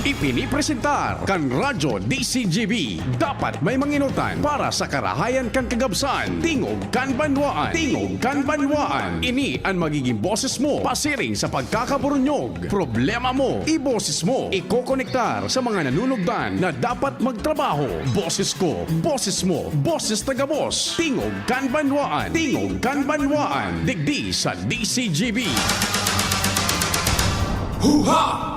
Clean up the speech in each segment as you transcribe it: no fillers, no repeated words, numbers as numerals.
Ipinipresentar kan Radyo DCGB. Dapat may manginutan para sa karahayan kan kagabsan. Tingog kan banwaan. Tingog kan banwaan. Ini ang magiging boses mo pasiring sa pagkakaburunyog. Problema mo, iboses mo. Ikokonektar sa mga nanunugdan na dapat magtrabaho. Boses ko, boses mo, boses taga-boss. Tingog kan banwaan. Tingog kan banwaan. Digdi sa DCGB. Huha!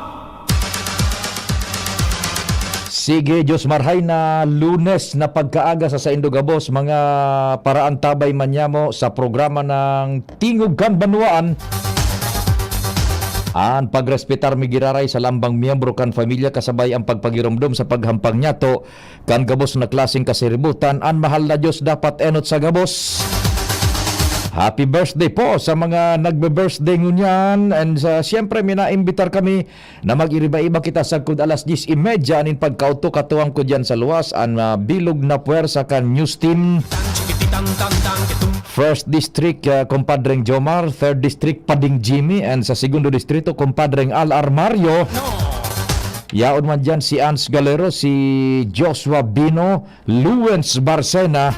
Sige, Diyos marhay na Lunes na pagkaaga sa Indogabos, mga paraan tabay manyamo sa programa ng Tingog kan Banwaan. Ang pagrespetar migiraray sa lambang miyembro kan pamilya kasabay ang pagpagirumdum sa paghampang nyato kan gabos na klaseng kasiributan. Ang mahal na Diyos dapat enot sa gabos. Happy birthday po sa mga nagbe-birthday ngunyan. And siyempre, minaimbitar kami na mag-iriba-iba kita sa kud alas 10:30 anin pagkauto katuwang ko dyan sa luwas. Ang bilog na puwersa kan news team. First District, Compadreng Jomar. Third District, Pading Jimmy. And sa Segundo Distrito, Compadreng Al Armario. Yaon man dyan si Ans Galero, si Joshua Bino, Luwens Barcena.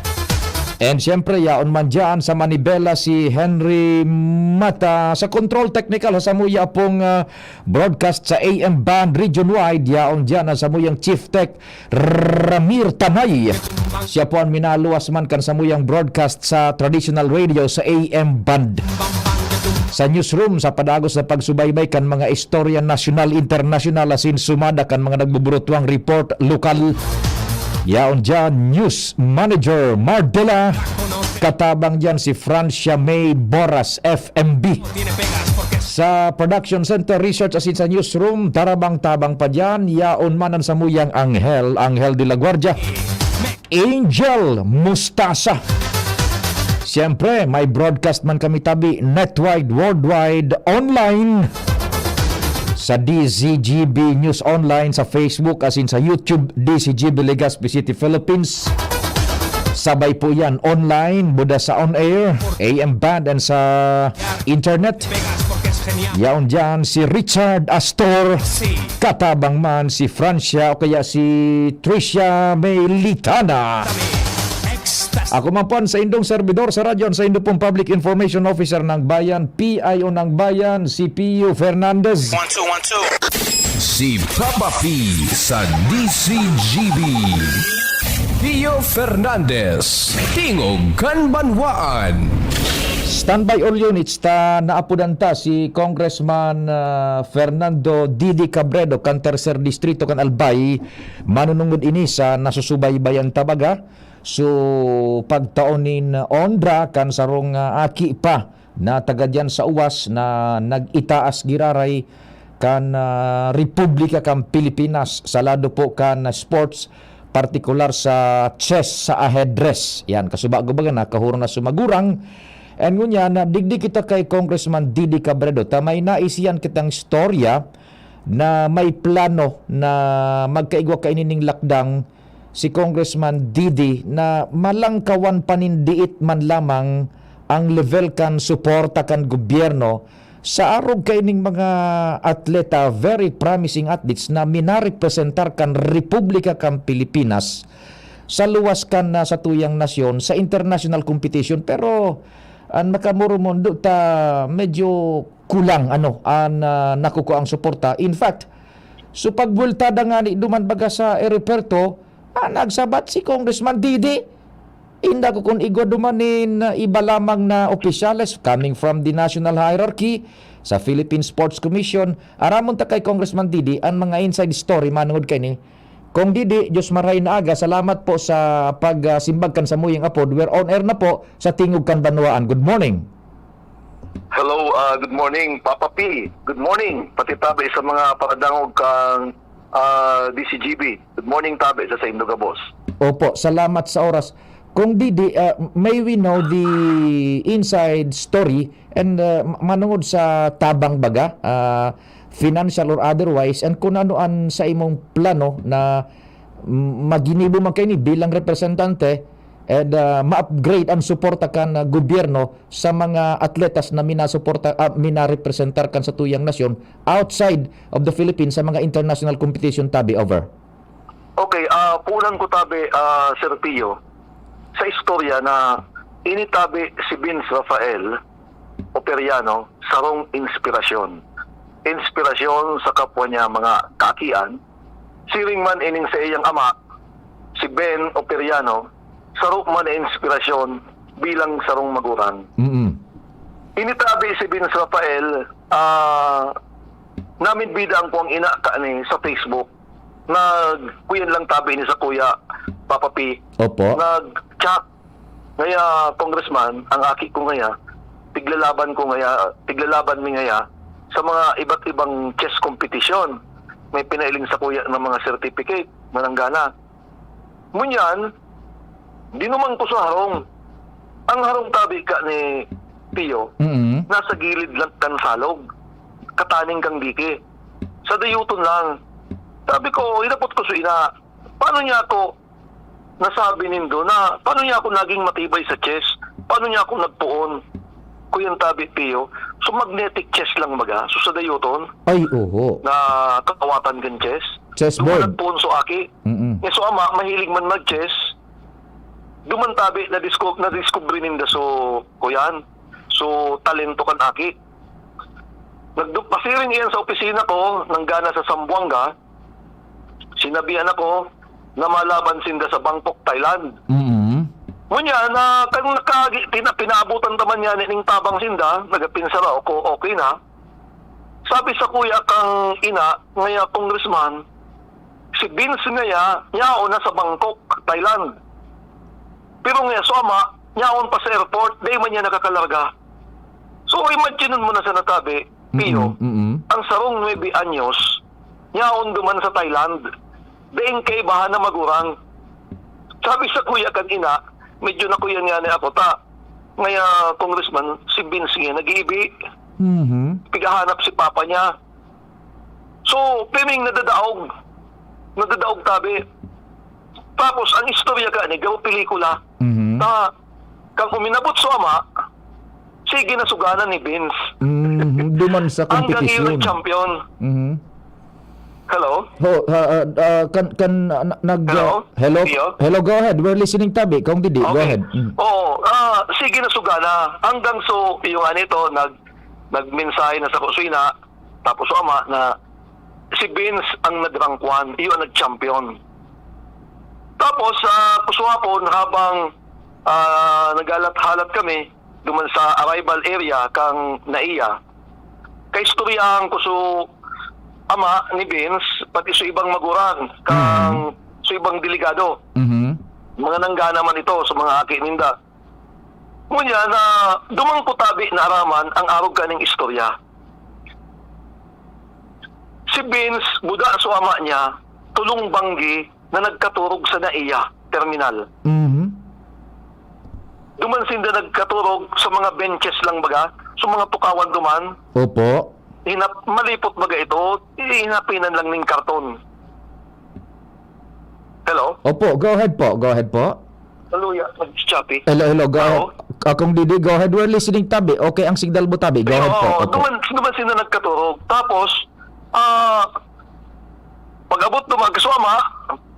And siyempre, yaon man dyan sa Manibela si Henry Mata. Sa control technical, sa muya pong broadcast sa AM Band Region Wide. Yaon dyan sa muyang Chief Tech Ramir Tanay. Siya po ang minaluwas man kan sa muyang broadcast sa traditional radio sa AM Band. Sa newsroom, sa padagos na pagsubaybay kan mga istorya national, international, asin sumada kan mga nagbuburutwang report lokal. Yaon dyan, News Manager Mardela. Katabang dyan si Francia May Boras, FMB. Sa Production Center Research asin sa newsroom, tarabang-tabang pa dyan. Yaon manan sa muyang Angel de la Guardia. Angel Mustasa. Siyempre, may broadcast man kami tabi, netwide, worldwide, online. Sa DCGB News Online, sa Facebook, asin sa YouTube, DCGB Legazpi City, Philippines. Sabay po yan online, buda sa on-air, AM Band, and sa internet. Yaon dyan si Richard Astor, katabang man si Francia o kaya si Tricia Melitana. Ako man po sa indong servidor sa radyo, sa indong pong Public Information Officer ng Bayan, PIO ng Bayan, si Pio Fernandez. 1212. Si Papa P sa DCGB. Pio Fernandez, Tingog kan Banwaan. Standby all units ta naapudanta si Congressman Fernando Didi Cabredo kan Tercer Distrito kan Albay, manunungod ini sa nasusubaybayan tabaga. So pagtaonin ondra kan sarong aki pa na taga dyan sa uwas na nag-itaas giraray kan Republika kan Pilipinas sa lado po kan sports, partikular sa chess, sa ajedress. Yan, kasubago baga na kahuro na sumagurang. And ngunya na digdi kita kay Congressman Didi Cabredo, tamay naisiyan kitang istorya na may plano na magkaigwa kainining lakdang si Congressman Didi na malangkawan panindiit man lamang ang level kan suporta kan gobyerno sa arog kaining mga atleta, very promising athletes na minarepresentar kan Republika kan Pilipinas sa luwas kan sa tuyang nasyon sa international competition. Pero ang makamuro mundo ta medyo kulang ang nakuko ang suporta. In fact, so pagbultada nga ni duman baga sa aeroperto, nagsabat si Congressman Didi. Inda ko kung igwa dumanin iba lamang na opisyales coming from the national hierarchy sa Philippine Sports Commission. Aramon ta kay Congressman Didi ang mga inside story manungod kay ni Kong Didi. Diyos maray na aga, salamat po sa pagsimbag kan sa muyang apod. We're on air na po sa Tingog kan Banwaan. Good morning. Hello, good morning Papa P. Good morning pati tabi sa mga paradangog kang DCGB. Good morning tabi sa Indogabos. Opo, salamat sa oras. Kung Didi, may we know the inside story and manungod sa tabang baga, financial or otherwise, and kung anoan sa imong plano na maginibo man kayo ni bilang representante and ma-upgrade ang suporta kan gobyerno sa mga atletas na minarepresentar kan sa tuyang nasyon outside of the Philippines sa mga international competition, Tabi. Over. Okay, punan ko tabi, Sir Pio, sa istorya na initabi si Vince Rafael Operiano sarong inspirasyon. Inspirasyon sa kapwa niya mga kakian. Siring man ining sa iyang ama, si Ben Operiano, sarong man na inspirasyon bilang sarong magulang. Initabi si Vince Rafael, namin bida ang puwang ina ka ni sa Facebook, kuyan lang tabi ni sa kuya, Papa P. Opo. Nag-chat. Ngaya, congressman, ang aki ko ngaya, tiglalaban mi ngaya, sa mga iba't ibang chess competition. May pinailing sa kuya ng mga certificate, mananggana. Munyan, dinumang ko sa harong. Ang harong tabi ka ni Pio, nasa gilid lang kan salog. Kataning kang diki. Sa dayuton lang. Sabi ko, inapot ko sa ina, paano niya ako nasabi nindo na, paano niya ako naging matibay sa chess? Paano niya ako nagpuon? Kuyang tabi, Pio, so magnetic chess lang maga, so sa dayuton, Ay, oho. na kakawatan kan chess. Chessboard. Duman nagpuon so aki. So ama, mahilig man mag-chess. Duman tabi, na-discovery ninda so kuyan. So talento kan aki. Pasiring iyan sa opisina ko, nanggana sa Zamboanga. Sinabihan ako na malaban sinda sa Bangkok, Thailand. Munya na kung pinaabutan naman niya ning tabang sinda, nagapinsara ako, okay na. Sabi sa kuya kang ina, ngaya congressman, si Vince ngaya, niyaon na sa Bangkok, Thailand. Pero ngaya soma, niyaon pa sa airport, di man niya nakakalarga. So imagine mo na sa natabi, Pio, ang sarong 9 anyos, niyaon duman sa Thailand, daing kay bahan na magurang. Sabi sa kuya kang ina, medyo nakuyan nga ni ako ta. Ngaya, congressman, si Vince nga nag-iibi. Pigahanap si papa niya. So, piming nadadaog. Nadadaog tabi. Tapos, ang istorya ka ni, gaw pelikula. Na, kang uminabot sa ama, sige na suganan ni Vince. Duman sa Hanggang competition. ilang champion. Hello? Hello? Hello? Tio? Hello, go ahead. We're listening, Tabi. Kung didi, go ahead. Oo, sige na sugana. Hanggang so, yung anito, nagmensahe na sa kusina, tapos ama na si Vince ang nagrangkwan, iyon ang nag-champion. Tapos, kusuhapon, habang nagalat-halat kami, duman sa arrival area kang naiya, kay istoryahan ko so ama ni Vince, pati sa ibang magurang, kang sa ibang delegado. Mga nanggana man ito sa mga aki ninda. Ngunyan na dumang putabi na araman ang arog kaning istorya. Si Vince, buda sa ama niya, tulong banggi na nagkaturog sa naiya, terminal. Duman sinda nagkaturog sa mga benches lang baga, sa mga tukawan duman. Opo. Malipot baga ito, hinapinan lang ng karton. Hello? Opo, go ahead po. Go ahead po. Haluya, nag-choppy. Hello, go Hello? ahead. Kung didi, go ahead. We're listening, Tabi. Okay, ang signal mo, Tabi. Go ahead po. Opo. Duman sila nagkaturog. Tapos, pag-abot ng magkaswama,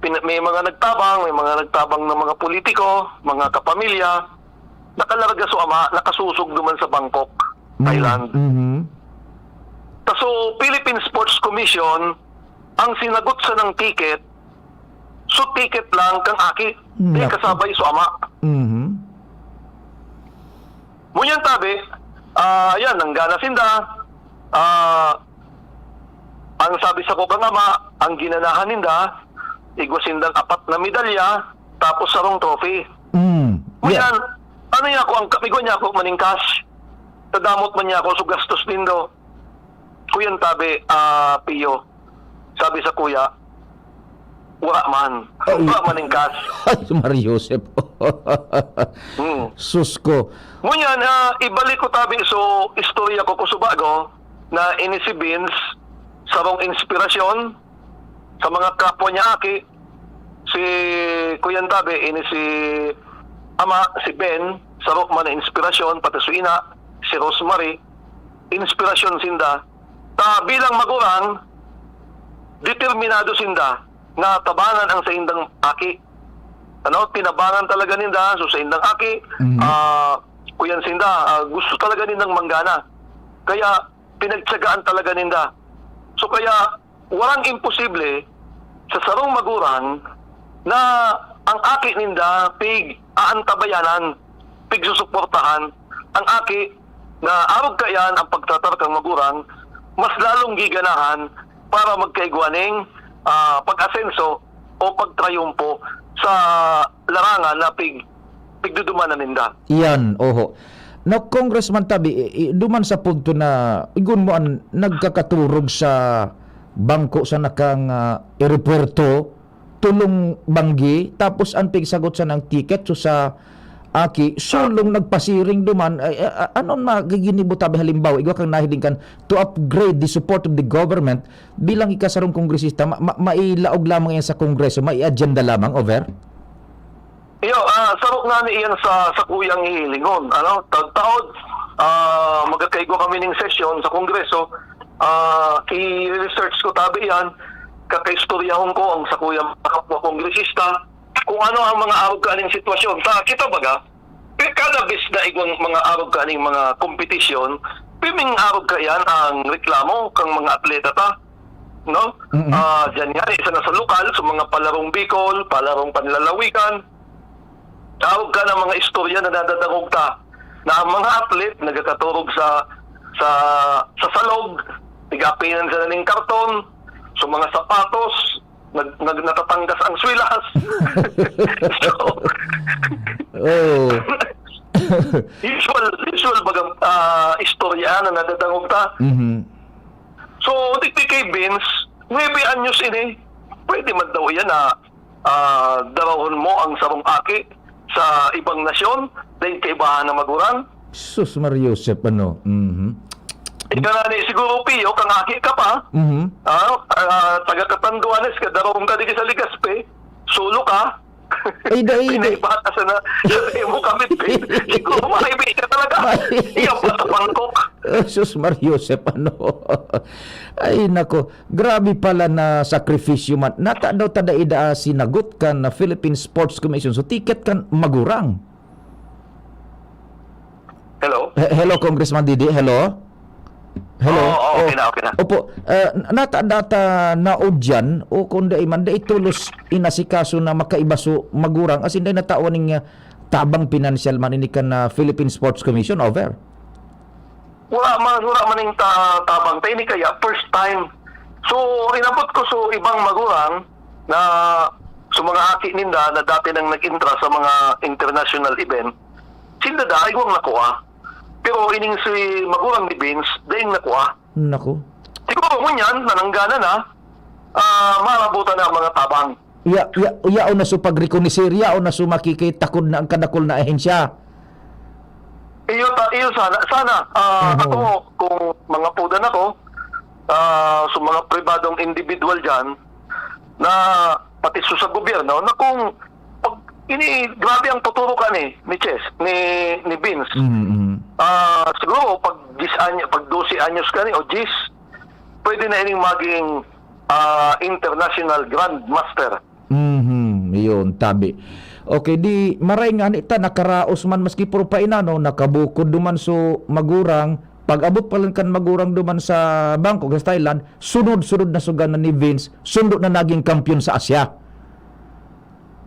may mga nagtabang ng mga politiko, mga kapamilya, nakalarga sa ama, nakasusog duman sa Bangkok, Thailand. So, Philippine Sports Commission, ang sinagot sa ng ticket, so ticket lang kang aki, di kasabay sa ama. Munyan tabi, yan, nanggana sinda, ang sabi sa ko kang ama, ang ginanahan ninda, igwasindang 4 na medalya, tapos sarong trophy. Munyan, ano niya ako, ang kamigo niya ako maningkas, tadamot man niya ako, so gastos nindo. Kuyan tabi, Pio, sabi sa kuya, wala man ingkas. Mario Joseph. Susko. Ngunyan, ibalik ko tabi so istorya ko kusubago na ini si Vince sarong inspirasyon sa mga kapwa niya aki. Si Kuyan tabi, ini si ama, si Ben, sarok man na inspirasyon, pati si ina, si Rosemary, inspirasyon sinda. Ta bilang magulang, determinado sinda na tabangan ang sa indang aki. Tinabangan talaga ninda, so sa indang aki, kuyan sinda, gusto talaga nindang manggana. Kaya, pinagtsagaan talaga ninda. So kaya, walang imposible sa sarong magulang na ang aki ninda pig aantabayanan, pig susuportahan, ang aki na arog kayan ang pagtatarkang magurang, mas lalong giganahan para magkaigwaning pag-asenso o pagtrayumpo sa larangan na pigdudumanan ninda. Iyan, oho. No, Congressman Tabi, duman sa punto na igun mo ang nagkakaturog sa bangko sa nakang aeropuerto, tulong banggi, tapos ang pigsagot sa ng ticket so sa aki, sulong nagpasiring duman, anon magiginibo tabi halimbawa, igwa kang nahiling kan to upgrade the support of the government bilang ikasarong kongresista, mailaog lamang yan sa kongreso, mai-agenda lamang, over? Iyo, sarok nga ni iyan sa kuyang hihilingon. Taod, magkakaigo kami ng sesyon sa kongreso, i-research ko tabi yan, kakaistoryahon ko ang sa kuyang kapwa kongresista, kung ano ang mga arog kaning sitwasyon. Kita baga, kada bis na igong mga arog kaning mga kompetisyon, piming arog ka yan ang reklamo kang mga atleta ta. No? Diyan yan, isa na sa lokal, sa mga palarong Bicol, palarong panlalawikan, arog ka ng mga istorya na nadadangog ta na ang mga atlet nagkakaturog sa salog, tigapinan sa naning karton, sa mga sapatos, natatanggas ang swilas. So, usual bagang istorya na nadadangog ta. So, tikti kay Vince, 9 anyos ini, pwede man daw yan na darawon mo ang sarong aki sa ibang nasyon, dahil kaibahan na magurang. Sus Mariosep, ano? Ika na ni siguro Pio, kang aki ka pa. Taga-Katanduanes ka, darong ka di sa Ligaspe, sulo ka. Ay, Pinaibata sa na, sabi mo kamit, siguro makaibi ka talaga. Iyan pa sa Bangkok. Sus Mariosep, ano? Ay, nako. Grabe pala na sakripisyo man. Nata daw tada ida sinagot kan na Philippine Sports Commission. So, ticket kan magurang. Hello? Hello, Congressman Didi. Hello? Hello? Okay na. Opo. Nata-data naudyan o kung da iman, da itulos inasikaso na makaibaso magurang. As in, da natawan ng tabang financial man ini kan na Philippine Sports Commission. Over. Wala man yung tabang. Tayo ni kaya, first time. So, inabot ko sa ibang magurang na sa mga aki ninda na dati nang nag-intra sa mga international event, sila dahil kong nakuha. Pero ining si magurang ni Vince, dahil nakuha. Nako. Siguro mo yan, nananggana na, marabutan na ang mga tabang. Iya o na su pagrekonisir, iya o na su makikita-takod na ang kadakol na ahensya. Iyo sana. Ako, kung mga pudan ako, sa mga pribadong individual dyan, na pati sa gobyerno, na kung grabe ang tuturo ka ni Chess, ni Vince. Siguro, pag 12 anyos ka ni, o 10, pwede na ining maging international grandmaster. Yun, tabi. Okay, di maray nga nita nakaraos man maski puro pa inano nakabukod duman so magurang pag-abot pa lang kan magurang duman sa Bangkok sa Thailand, sunod-sunod na suganan ni Vince, sundo na naging kampiyon sa Asya.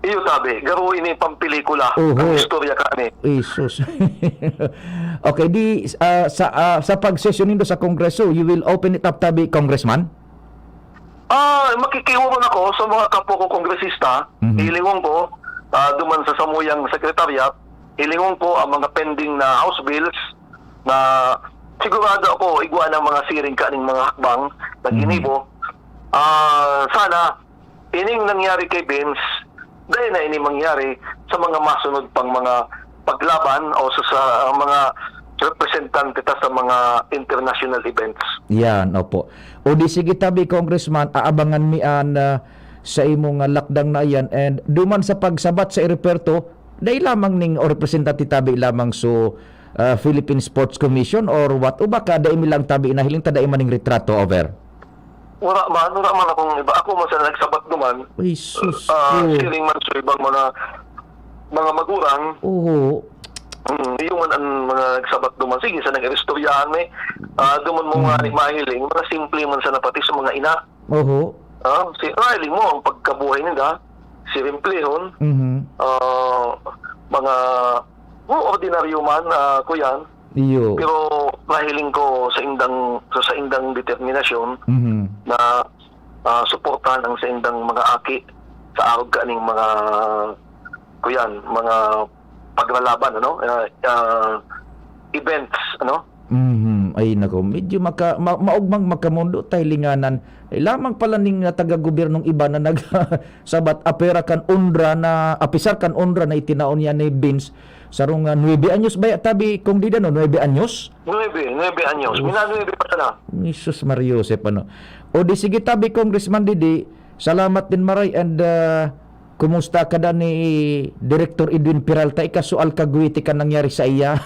Iyo tabi, garo ini pampelikula ang istorya ka ni. Jesus. Okay, di sa pag-session nindo sa Kongreso, you will open it up tabi, Congressman? Makikiwon ako sa mga kapwa ko kongresista, hilingon ko duman sa samuyang sekretariat, hilingon ko ang mga pending na House bills na sigurado ako igwa ng mga siring kaning mga hakbang na ginibo. Sana ining nangyari kay Vince, dahil na ini mangyari sa mga masunod pang mga paglaban o sa mga representante ta sa mga international events. Yan, opo. O di sige tabi, Congressman, aabangan mian sa imong lakdang na yan, and duman sa pagsabat sa aeropuerto, Dahil lamang ning o representative tabi lamang so Philippine Sports Commission or what? O baka dahil milang tabi na hiling taday maning retrato over? Wala man akong iba. Ako man sa nagsabat duman. Uy, sus. Siling man sa ibang mga magurang. Oo. Yung man ang mga nagsabat duman. Sige, sa nag-istoryahan may. Duman mo nga mahiling. Mga simple man sa napati sa mga ina. Oo. Si Riley mo, ang pagkabuhay nila. Si Rimplehon. Mga ordinaryo man, kuyan. Iyo. Pero mahiling ko sa indang determinasyon na suportahan ang sa indang mga aki sa arog kaning mga kuyan, mga paglalaban, events, Ay nako, medyo maugmang makamundo tay linganan. Lamang pala ning taga-gobernong iba na nagsabat apera kan undra na apisar kan undra na itinaon niya ni Vince sarong 9 anyos ba tabi kung di no 9 anyos? 9 anyos. Mina 9 pa sana. Jesus Mario Joseph ano. O di sige tabi Congressman Didi, salamat din maray and kumusta ka da ni Director Edwin Peralta ikasual kagwiti ka nangyari sa iya?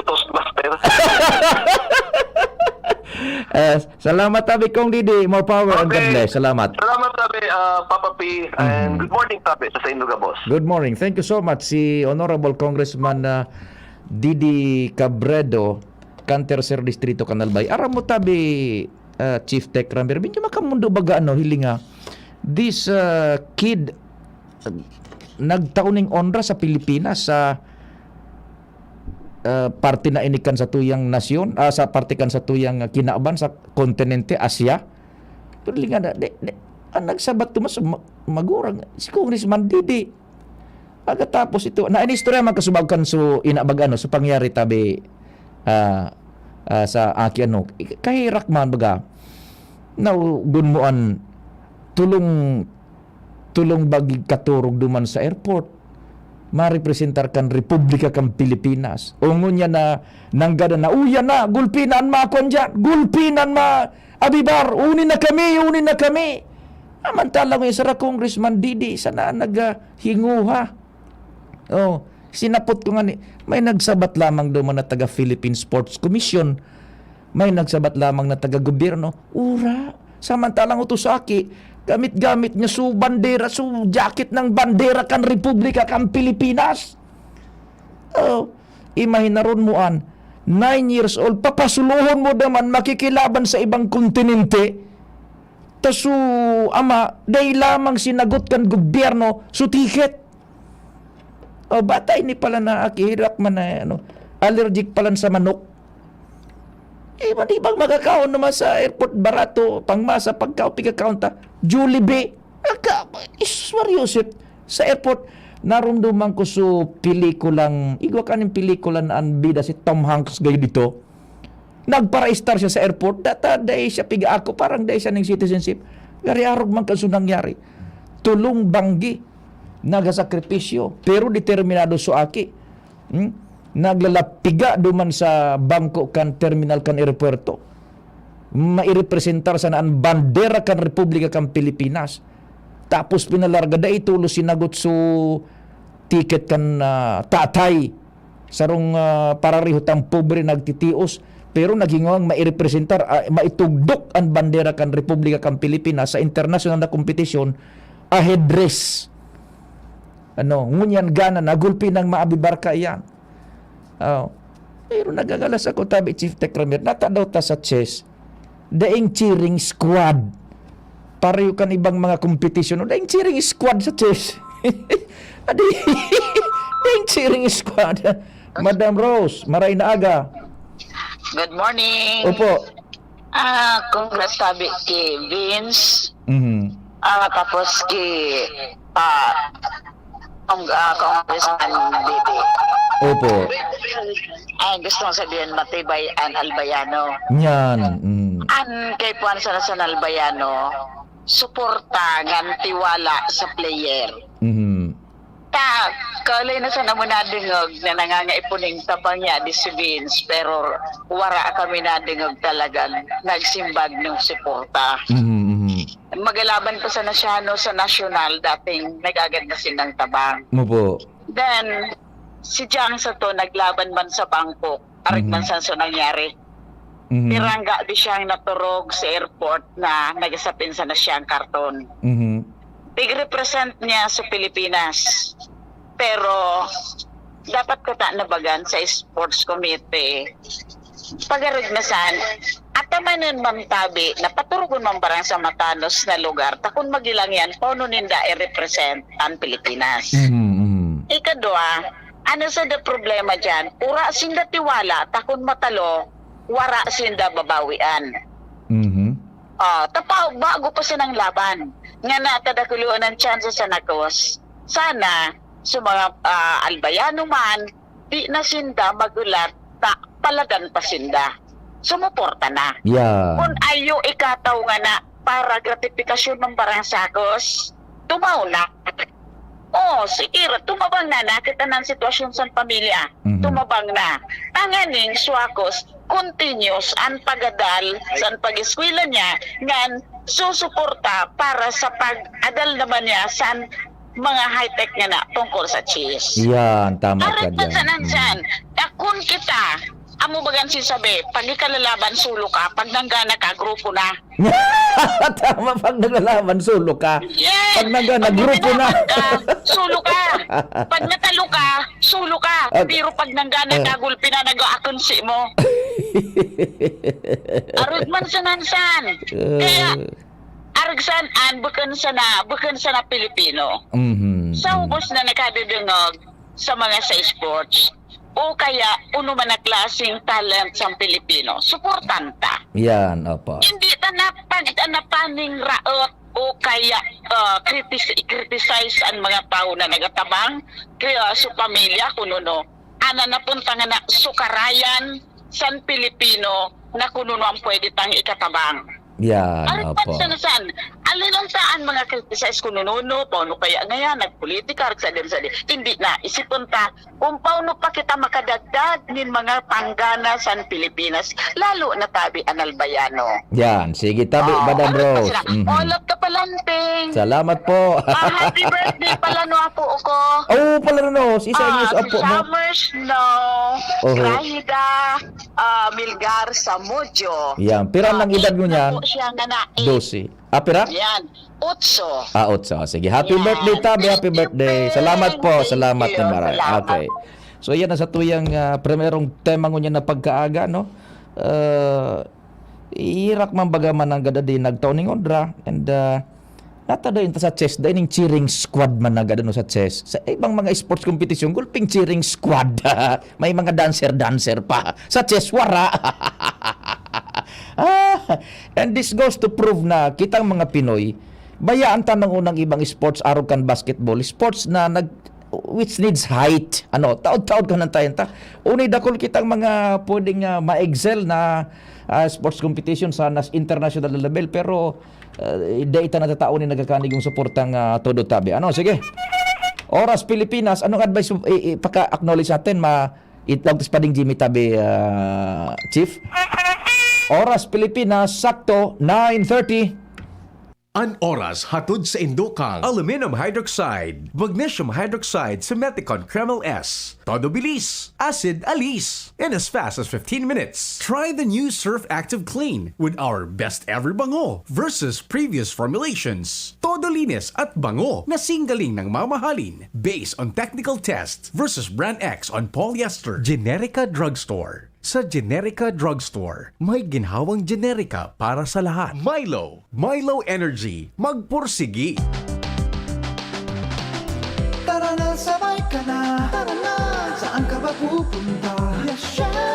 Toastmaster. Salamat tabi kong Didi, more power and God bless. Salamat. Salamat tabi Papa P and good morning tabi sa Induga boss. Good morning. Thank you so much si Honorable Congressman Didi Cabredo, Cantercer Distrito Canalbay. Aram mo tabi Chief Tech Ramber, medyo makamundo baga hilinga. This kid nagtauning onra sa Pilipinas sa parte na inikan sa tuyang nasyon, sa parte kan sa tuyang kinaaban sa kontinente Asia. Pero linga na, ang nagsabat tumas magurang si Congressman Didi. Tapos ito, na inistorya man kasubagkan so inabag sa pangyari tabi sa aki kahirak man baga. Now, gunmuan tulong bagi katurog duman sa airport marepresentar kan Republika kan Pilipinas. Ungon niya na nanggada na uya na gulpinan ma konja, gulpinan ma abibar, unin na kami. Amantala mo sa Congressman Didi sana naghinguha. Sinapot ko nga ni may nagsabat lamang do man na taga Philippine Sports Commission. May nagsabat lamang na taga gobyerno. Ura, samantalang uto sa aki gamit-gamit niya bandera, jacket ng bandera kan Republika kan Pilipinas. Imahinaron mo 9 years old, papasuluhon mo naman makikilaban sa ibang kontinente. Taso ama, day lamang sinagot kan gobyerno, ticket. Batay ni pala na akihirap man na allergic pala sa manok. Ibang magkakaon naman sa airport barato, pangmasa, pagkaon ta, Jollibee. Joseph, sa airport, narumduman ko so pelikulang, igwa kaning pelikula na bida si Tom Hanks gayo dito. Nagpara-star siya sa airport, dahi siya piga ako, parang dahi siya ng citizenship. Gari-arog man kaso nangyari. Tulong banggi, nagasakripisyo, pero determinado so aki. Naglalapiga duman sa bangko kan terminal kan aeropuerto. Mairepresentar sa naan bandera kan Republika kan Pilipinas. Tapos pinalarga da itulo sinagot so ticket kan tatay sarong parariho tang pobre nagtitios pero nagingawang mairepresentar maitugdok ang bandera kan Republika kan Pilipinas sa international na kompetisyon ahead race. Ngunyan gana nagulpi ng maabibarka yan. Pero nagagalas ako tabi Chief Tech Ramir natadaw ta sa chess daing cheering squad pareho kan ibang mga kompetisyon daing cheering squad sa chess. Daing cheering squad. Madam Rose maray na aga. Good morning. Opo. Congrats sabi kay Vince. Tapos kay Congressman Didi. Opo. Gusto kong sabihin matibay ang Albayano. Yan. An kay Puan sa Albayano, suporta ngan tiwala sa player. Kalay na sa naman nadingog na nangangaipuning tabang niya di si Vince, pero wara kami nadingog talagang nagsimbag ng suporta. Magalaban pa sa nasyano sa national, dating nagagad na silang tabang. Mo po. Then, si Jang sa to naglaban man sa Bangkok. Arik man sa nangyari. Pirangga di siyang naturog sa airport na nagasapin sa nasyang karton. Tig-represent niya sa Pilipinas. Pero dapat kata nabagan sa sports committee pagarignasan at tamanin mamtabi na paturugon man barang sa matanos na lugar takon magilang yan paano ninda i-represent ang Pilipinas. Ikadua, ano sa the problema dyan? Ura sinda tiwala takon matalo wara sinda babawian. Tapaw bago pa sinang laban nga natadakuluan ng chance sa nakos. Sana sa mga albayano man, di na sinda magulat, palagan pa sinda. Sumuporta na. Yeah. Kung ayo ikataw nga na para gratifikasyon ng barang sakos, tumaw na. Sige, tumabang na nakita ng sitwasyon sa pamilya. Tumabang na. Tanganing swakos, continuous ang pagadal sa pag-eskwela niya ngan susuporta para sa pag-adal naman niya sa mga high-tech nga na tungkol sa cheese. Yan, tama ka Arit dyan. man kung kita, amo bagan sabi, pag ikalalaban sulo ka, pag nanggana ka, grupo na. Tama, pag naglalaban, sulo ka. Yes! Pag nag-grupo na. Sulo ka. Pag natalo ka, sulo ka. Okay. Pero pag nanggana ka, gulpi na nag-aakonsi mo. Arit man sanansan. Kaya, aragsanan, bukan sana Pilipino. Sa ubos na nakadudungog sa mga sa sports, o kaya uno man na klaseng talent sa Pilipino, suportanta. Yan, opo. Hindi na paning raot o kaya criticize ang mga tao na nagatabang kaya sa pamilya kununo. Ana napunta nga na sukarayan sa Pilipino na kununo ang pwede tang ikatabang. Yan, opo. Saan? Alin ang saan mga criticize kunununo, paano kaya ngayon, nagpolitika, hindi na, isipon ta, kung paano pa kita makadagdag ng mga panggana sa Pilipinas, lalo na tabi ang albayano. Yan, sige tabi, Madam Rose. Olap ka palanting. Salamat po. Happy birthday pala no apo ko. Pala no, isa inyo sa apo mo. Summer Snow, Rahida, Milgar Samudio. Yan, pirang lang edad mo niyan? Siya nga na 12. Pira? Yan, 8. 8. Sige, happy Yan. birthday tabi, happy birthday. Salamat po, salamat Thank you. na marami. Salamat. Okay. So yan na sa tuyang primerong tema ngunyan na pagkaaga, no? Irak man bagaman ang gada din nagtaon ning ondra and natada yun sa chess dahil yung cheering squad man na gada no sa chess. Sa ibang mga sports competition, gulping cheering squad. May mga dancer pa. Sa chess, wara. And this goes to prove na kitang mga Pinoy, bayaan tanang unang ibang sports, araw kan basketball, sports na which needs height. Taod-taod ka ng tayo. Unay dakol kitang mga pwedeng ma-excel na sports competition sa international level, pero data na tatao ni nagkakanig yung suportang todo tabi. Sige. Oras Pilipinas, anong advice paka-acknowledge natin itawag pa ding Jimmy Tabi, Chief? Oras Pilipinas, sakto 9:30. An oras hatod sa Indokang aluminum hydroxide, magnesium hydroxide sa Meticon Kreml S. Todo bilis, acid alis, in as fast as 15 minutes. Try the new Surf Active Clean with our best ever bango versus previous formulations. Todo linis at bango na singgaling ng mamahalin based on technical test versus brand X on polyester. Generica Drugstore. Sa Generica Drugstore, may ginhawang generika para sa lahat. Milo Energy, magpursigi. Tara na, sabay ka na. Tara na, saan ka ba pupunta?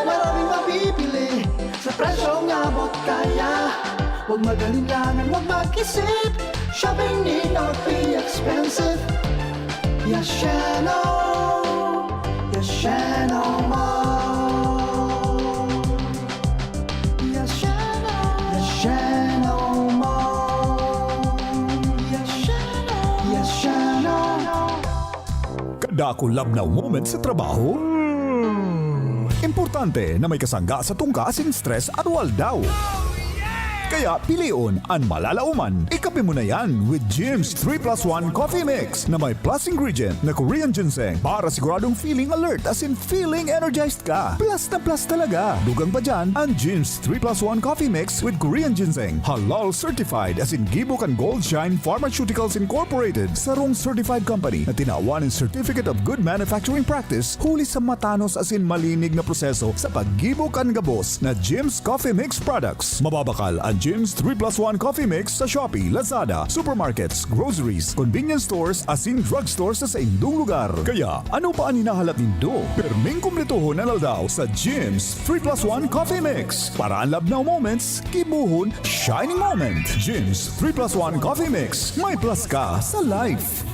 Maraming mabibili sa presyong abot kaya. Huwag magalinlangan, huwag mag-isip. Shopping need not be expensive. Yashano Mall. Yashano Mall. Yashano. Dako labnaw moment sa trabaho? Importante na may kasangga sa tungka asing stress at waldaw. Kaya piliun ang malalauman. Ikape mo na yan with Jim's 3+1 Coffee Mix na may plus ingredient na Korean ginseng para siguradong feeling alert as in feeling energized ka. Plus na plus talaga. Dugang pa dyan ang Jim's 3+1 Coffee Mix with Korean ginseng. Halal certified as in Gibok and Gold Shine Pharmaceuticals Incorporated. Sarong certified company na tinawan ng Certificate of Good Manufacturing Practice huli sa matanos as in malinig na proseso sa paggibok ang gabos na Jim's Coffee Mix products. Mababakal ang Jim's 3+1 Coffee Mix sa Shopee, Lazada, supermarkets, groceries, convenience stores, as in drugstores sa indong lugar. Kaya ano pa ang hinahalat nindo? Perming kumplituhon na daw sa Jim's 3+1 Coffee Mix. Para ang labnaw moments, kibuhon, shining moment. Jim's 3+1 Coffee Mix. May plus ka sa life.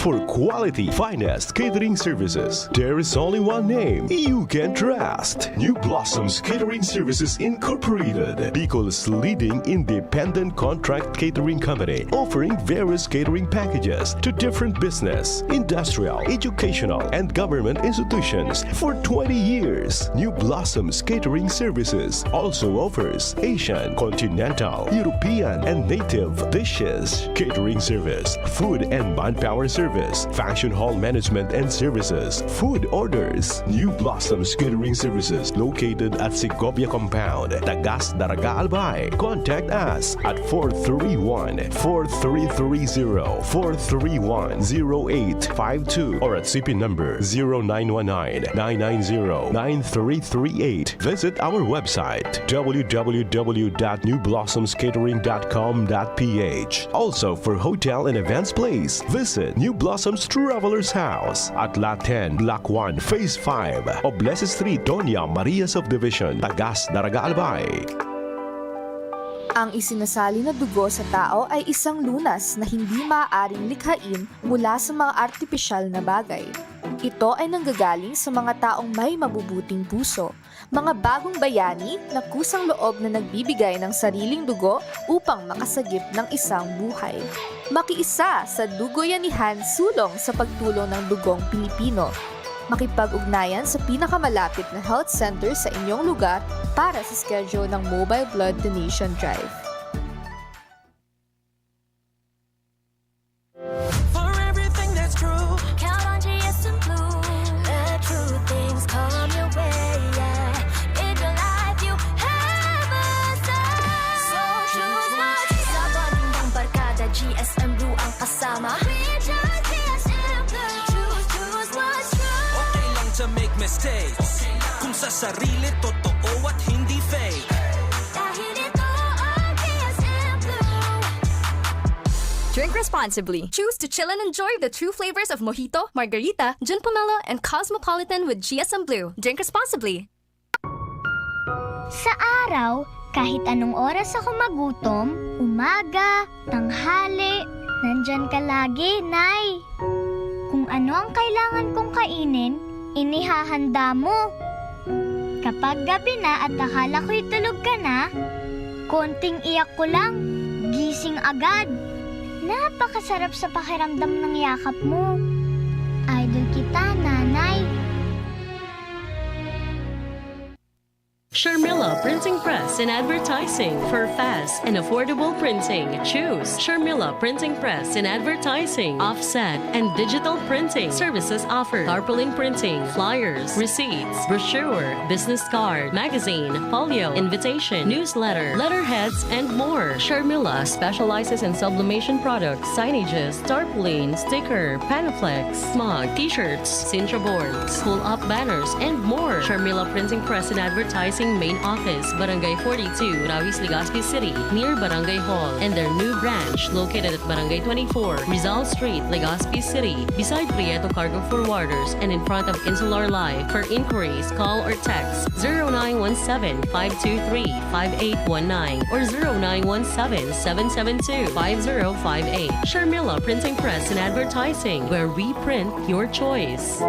For quality, finest catering services, there is only one name you can trust. New Blossoms Catering Services Incorporated, Bicol's leading independent contract catering company, offering various catering packages to different business, industrial, educational, and government institutions for 20 years. New Blossoms Catering Services also offers Asian, continental, European, and native dishes, catering service, food and manpower service, function hall management and services, food orders. New Blossoms Catering Services located at Segovia Compound, Tagas Daraga Albay. Contact us at 431-4330, 431-0852 or at CP number 0919-990-9338. Visit our website www.newblossomscatering.com.ph. Also for hotel and events place, visit New Blossoms Travelers House at Lot 10, Block 1, Phase 5, Oblese Street, Doña Maria Subdivision, Tagas, Daraga, Albay. Ang isinasali na dugo sa tao ay isang lunas na hindi maaaring likhain mula sa mga artipisyal na bagay. Ito ay nanggagaling sa mga taong may mabubuting puso, mga bagong bayani na kusang loob na nagbibigay ng sariling dugo upang makasagip ng isang buhay. Makiisa sa Dugoyanihan sulong sa pagtulong ng dugong Pilipino. Makipag-ugnayan sa pinakamalapit na health center sa inyong lugar para sa schedule ng Mobile Blood Donation Drive. For everything that's true, count on GSM Blue. Let true things come your way, yeah. In your life you have a say. So choose what you sa bawat barkada, GSM Blue ang kasama. We just GSM Blue. Choose what's true. Okay lang to make mistakes. Kung sa sarili totoo at hindi fake. Dahil ito ang GSM Blue. Drink responsibly. Choose to chill and enjoy the true flavors of Mojito, Margarita, Gin Pomelo, and Cosmopolitan with GSM Blue. Drink responsibly. Sa araw, kahit anong oras ako magutom, umaga, tanghali, nandyan ka lagi, Nay. Kung ano ang kailangan kong kainin, inihahanda mo. Kapag gabi na at akala ko'y tulog ka na, konting iyak ko lang, gising agad. Napakasarap sa pakiramdam ng yakap mo. Idol kita, Nanay. Sharmila Printing Press and Advertising for fast and affordable printing. Choose Sharmila Printing Press and Advertising, offset and digital printing services offered. Tarpaulin printing, flyers, receipts, brochure, business card, magazine, folio, invitation, newsletter, letterheads, and more. Sharmila specializes in sublimation products, signages, tarpaulin, sticker, panaflex, smog, t-shirts, cincha boards, pull-up banners, and more. Sharmila Printing Press and Advertising Main Office, Barangay 42, Rawis, Legazpi City, near Barangay Hall, and their new branch located at Barangay 24, Rizal Street, Legazpi City, beside Prieto Cargo Forwarders and in front of Insular Live. For inquiries, call or text 0917-523-5819 or 0917-772-5058. Sharmila Printing Press and Advertising, where we print your choice.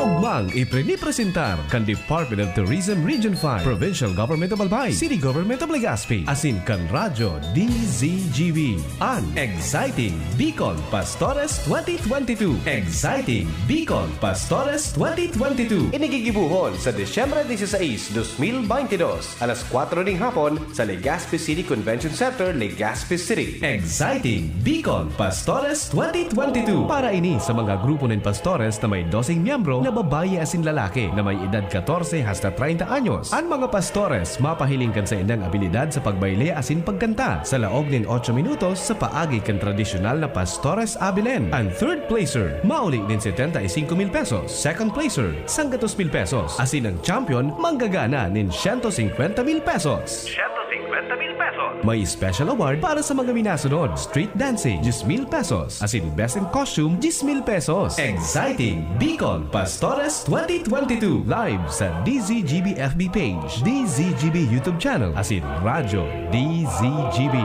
Maugmang iprinipresentar kan Department of Tourism Region 5, Provincial Government of Albay, City Government of Legazpi, asin kan Radyo DZGB. An Exciting Bicol Pastores 2022. Exciting Bicol Pastores 2022. Inigigibuhon sa Disyembre 16, 2022, alas 4 ng hapon sa Legazpi City Convention Center, Legazpi City. Exciting Bicol Pastores 2022. Para ini sa mga grupo ng pastores na may 12 miyembro na babae asin lalaki na may edad 14 hasta 30 anyos. Ang mga pastores mapahiling kan sa inang abilidad sa pagbayle asin pagkanta sa laog ng 8 minutos sa paagi kan tradisyonal na Pastores Abilen. Ang third placer mauli din 75,000 pesos. Second placer 100,000 pesos. Asin ang champion manggagana nin 150,000 pesos. 150,000 pesos. May special award para sa mga minasunod. Street dancing 10,000 pesos. Asin best in costume 10,000 pesos. Exciting Bicol Pastores 2022 live sa DZGB FB page, DZGB YouTube channel, asin Radyo DZGB.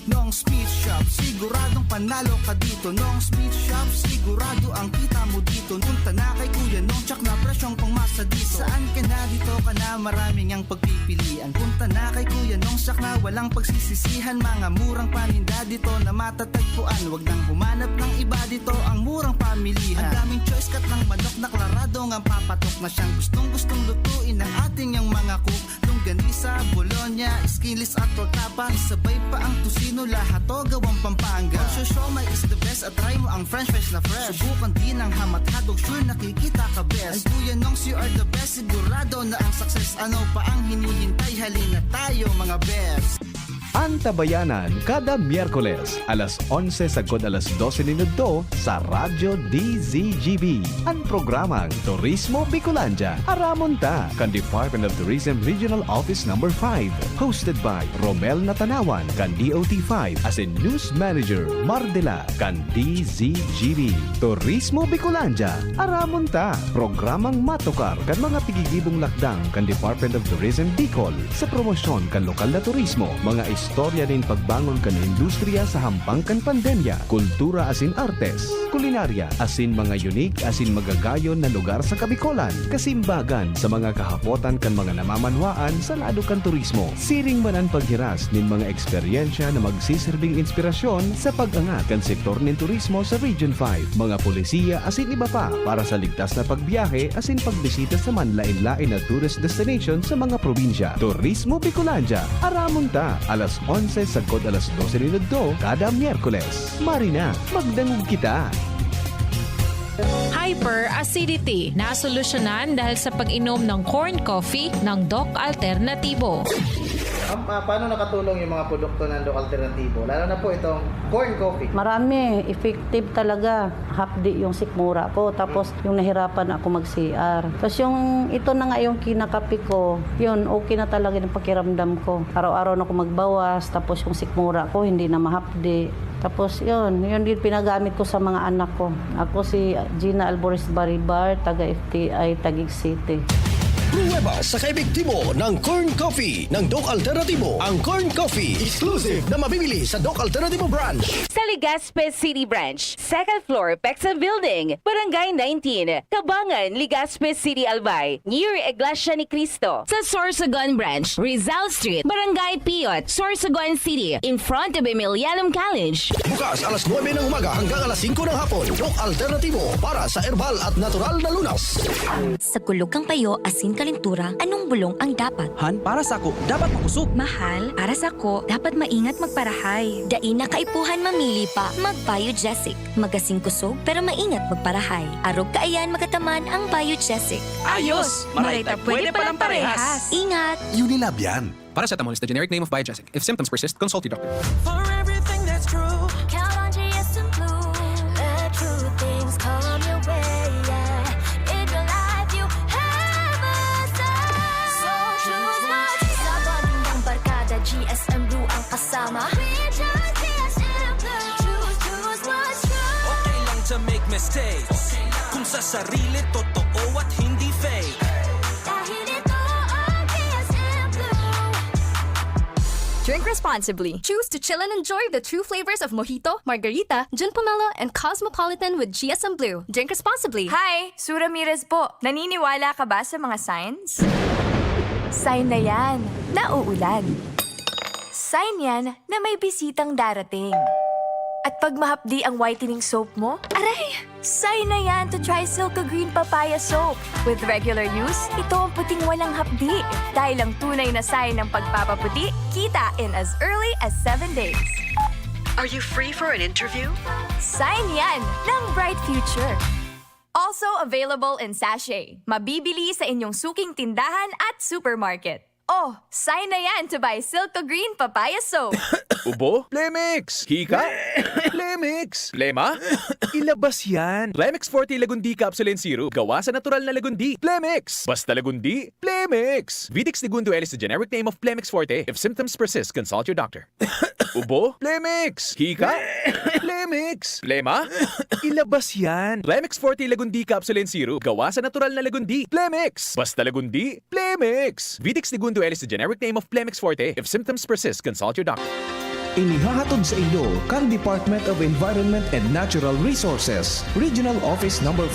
Nong Speed Shop, siguradong panalo ka dito. Nong Speed Shop, sigurado ang kita mo dito. Punta na kay Kuya Nong, tsak na presyong pangmasa dito. Saan ka na dito ka na, maraming ang pagpipilian. Punta na kay Kuya Nong, tsak na walang pagsisisihan. Mga murang paninda dito na matatagpuan. Huwag nang humanap ng iba dito, ang murang pamilihan. Ang daming choice kat ng manok na klaradong ang papatok na siyang gustong lutuin ng ating yung mga cook. Longganisa, Bologna, skinless at tortapa. Sabay pa ang tusino, lahat to gawang Pampanga. Siomai is the best at try mo ang french fries na fresh. Subukan din ang hamat-hadog, sure nakikita ka best. Ang Kuya Nongs, you are the best, sigurado na ang success. Ano pa ang hinihintay, halina tayo mga best. Ang Tabayanan kada Miyerkules alas 11 sagod alas 12 minuto sa Radyo DZGB. Ang programang Turismo Bicolandia aramon ta kan Department of Tourism Regional Office No. 5 hosted by Romel Natanawan kan DOT5 as in News Manager Mardela kan DZGB. Turismo Bicolandia aramon ta programang matukar kan mga pigigibong lakdang kan Department of Tourism Bicol sa promosyon kan lokal na turismo, mga istorya din pagbangon kan industriya sa hampang kan pandemya, kultura asin artes, kulinarya asin mga unique asin magagayon na lugar sa Kabikolan, kasimbagan sa mga kahapotan kan mga namamanwaan sa lado kan turismo, siring man ang paghiras nin mga eksperyensya na magsisilbing inspirasyon sa pag-angat kan sektor nin turismo sa Region 5, mga polisiya asin iba pa para sa ligtas na pagbiyahe asin pagbisita sa manlain-lain na tourist destination sa mga probinsya. Turismo Bicolandia aramon ta alas 11 sagod alas 12 minuto kada Miyerkules. Marina, magdangog kita! Hyperacidity na solusyonan dahil sa pag-inom ng corn coffee ng Doc Alternatibo. Paano nakatulong yung mga produkto ng Doc Alternatibo? Lalo na po itong corn coffee. Marami. Effective talaga. Hapdi yung sikmura ko. Tapos yung nahirapan ako mag-CR. Tapos yung ito na nga yung kinakapi ko, yun, okay na talaga yung pakiramdam ko. Araw-araw na ako magbawas. Tapos yung sikmura ko, hindi na mahapdi. Tapos yun din pinagamit ko sa mga anak ko. Ako si Gina Alboris Baribar, taga FTI, Taguig City. Pruweba sa kaepektibo ng corn coffee ng Doc Alternatibo. Ang corn coffee, exclusive na mabibili sa Doc Alternatibo branch. Sa Legazpi City Branch, 2nd floor, Pexam Building, Barangay 19, Kabangan, Legazpi City, Albay, near Iglesia ni Cristo. Sa Sorsogon Branch, Rizal Street, Barangay Piot, Sorsogon City, in front of Emilianum College. Bukas alas 9 ng umaga hanggang alas 5 ng hapon. Doc Alternatibo para sa herbal at natural na lunas. Sa kulog kang payo, asin kalintura, anong bulong ang dapat? Han, para sa ako, dapat makusog. Mahal, para sa ko, dapat maingat magparahay. Dain na kaipuhan mamili pa, mag-Biogesic. Magasing kusog, pero maingat magparahay. Arog kaayan magataman ang Biogesic. Ayos! Marayta, pwede palang parehas. Ingat! Unilab yan. Paracetamol is the generic name of Biogesic. If symptoms persist, consult your doctor. For everything that's true, count on GSM Blue. Let true things come your way, yeah. In your life, you have a star. So choose what sa bandang barkada, GSM Blue ang kasama. We just GSM Blue. Choose what's true. Okay lang to make mistakes. Kung sa sarili, totoo at hindi fake. Dahil ito ang GSM Blue. Drink responsibly. Choose to chill and enjoy the true flavors of Mojito, Margarita, Jun Pomelo, and Cosmopolitan with GSM Blue. Drink responsibly. Hi! Sue Ramirez po. Naniniwala ka ba sa mga signs? Sign na yan, na uulan. Sign yan na may bisitang darating. At pag mahapdi ang whitening soap mo, aray! Sign na yan to try Silka Green Papaya Soap. With regular use, ito ang puting walang hapdi. Dahil ang tunay na sign ng pagpapaputi, kita in as early as 7 days. Are you free for an interview? Sign yan ng bright future. Also available in sachet. Mabibili sa inyong suking tindahan at supermarket. Oh, sign na yan to buy Silka Green Papaya Soap. Ubo? Plemix! Hika? Plemix! Plema? Ilabas yan! Plemix Forte Lagundi Capsule and Syrup. Gawa sa natural na lagundi. Plemix! Basta lagundi, Plemix! Vitix Segundo L is the generic name of Plemix Forte. If symptoms persist, consult your doctor. Ubo? Plemix! Hika? Plemix! Plema? Ilabas yan! Plemix Forte Lagundi Capsule and Syrup. Gawa sa natural na lagundi. Plemix! Basta lagundi, Plemix! Vitix Segundo L is the generic name of Plemix Forte. If symptoms persist, consult your doctor. Inihahatod sa inyo kang Department of Environment and Natural Resources, Regional Office No. 5,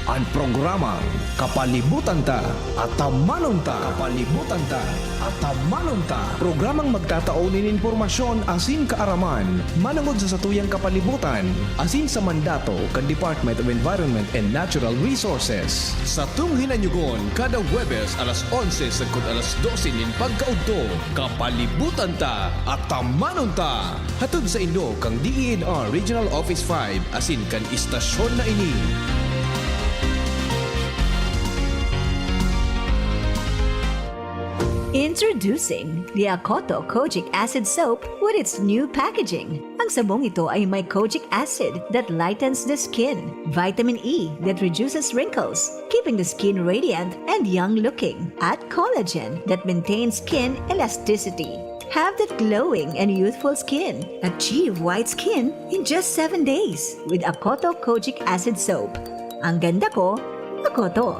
ang programang Kapalibutan Ta at Tamanon Ta. Kapalibutan Ta at Tamanon Ta. Programang magtataunin informasyon asin kaaraman, manangod sa satuyang kapalibutan, asin sa mandato kan Department of Environment and Natural Resources. Sa tunghinanyugon, kada Huwebes alas 11 sagkod alas 12 nin pagkaudto, Kapalibutan Ta at Tamanon Ta. Hatod sa inyo kang DENR Regional Office 5 asin kan istasyon na ini. Introducing the Akoto Kojic Acid Soap with its new packaging. Ang sabong ito ay may kojic acid that lightens the skin, vitamin E that reduces wrinkles, keeping the skin radiant and young-looking, at collagen that maintains skin elasticity. Have that glowing and youthful skin. Achieve white skin in just 7 days with Akoto Kojic Acid Soap. Ang ganda ko, Akoto.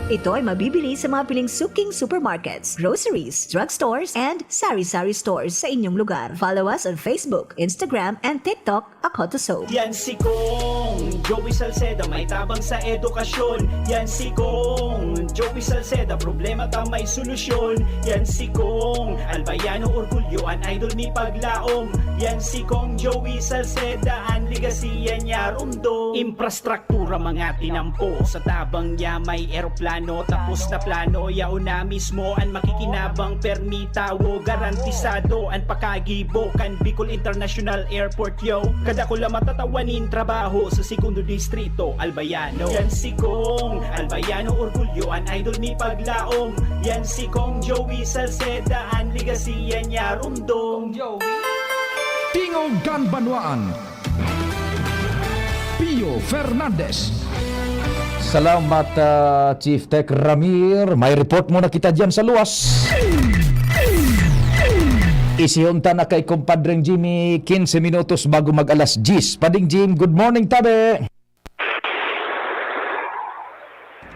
Ito ay mabibili sa mga piling suking supermarkets, groceries, drugstores, and sari-sari stores sa inyong lugar. Follow us on Facebook, Instagram, and TikTok, Akoto Soap. Yan si Kong Joey Salceda, may tabang sa edukasyon. Yan si Kong Joey Salceda, problema ta may solusyon. Yan si Kong Albayano Orgulyo, an idol ni Paglaom. Yan si Kong Joey Salceda, an ligasiya niya rumdo. Infrastruktura mga tinampo, sa tabang niya may eroplano. Tapos na plano, yao na mismo ang makikinabang permitawo, garantisado ang pakagibo kan Bicol International Airport yo. Kada ko lang matatawanin trabaho sa segundo distrito Albayano. Yan si Kong Albayano Orgulyo, an idol ni Paglaom. Yan si Kong Joey Salceda, ang ligasiya niya rumdo. Tingog kan Banwaan, Pio Fernandez. Salamat Chief Tech Ramir. May report muna kita dyan sa luwas. Isihunta na kay kumpadreng Jimmy 15 minutos bago mag alas 10. Pading Jim, good morning tabi.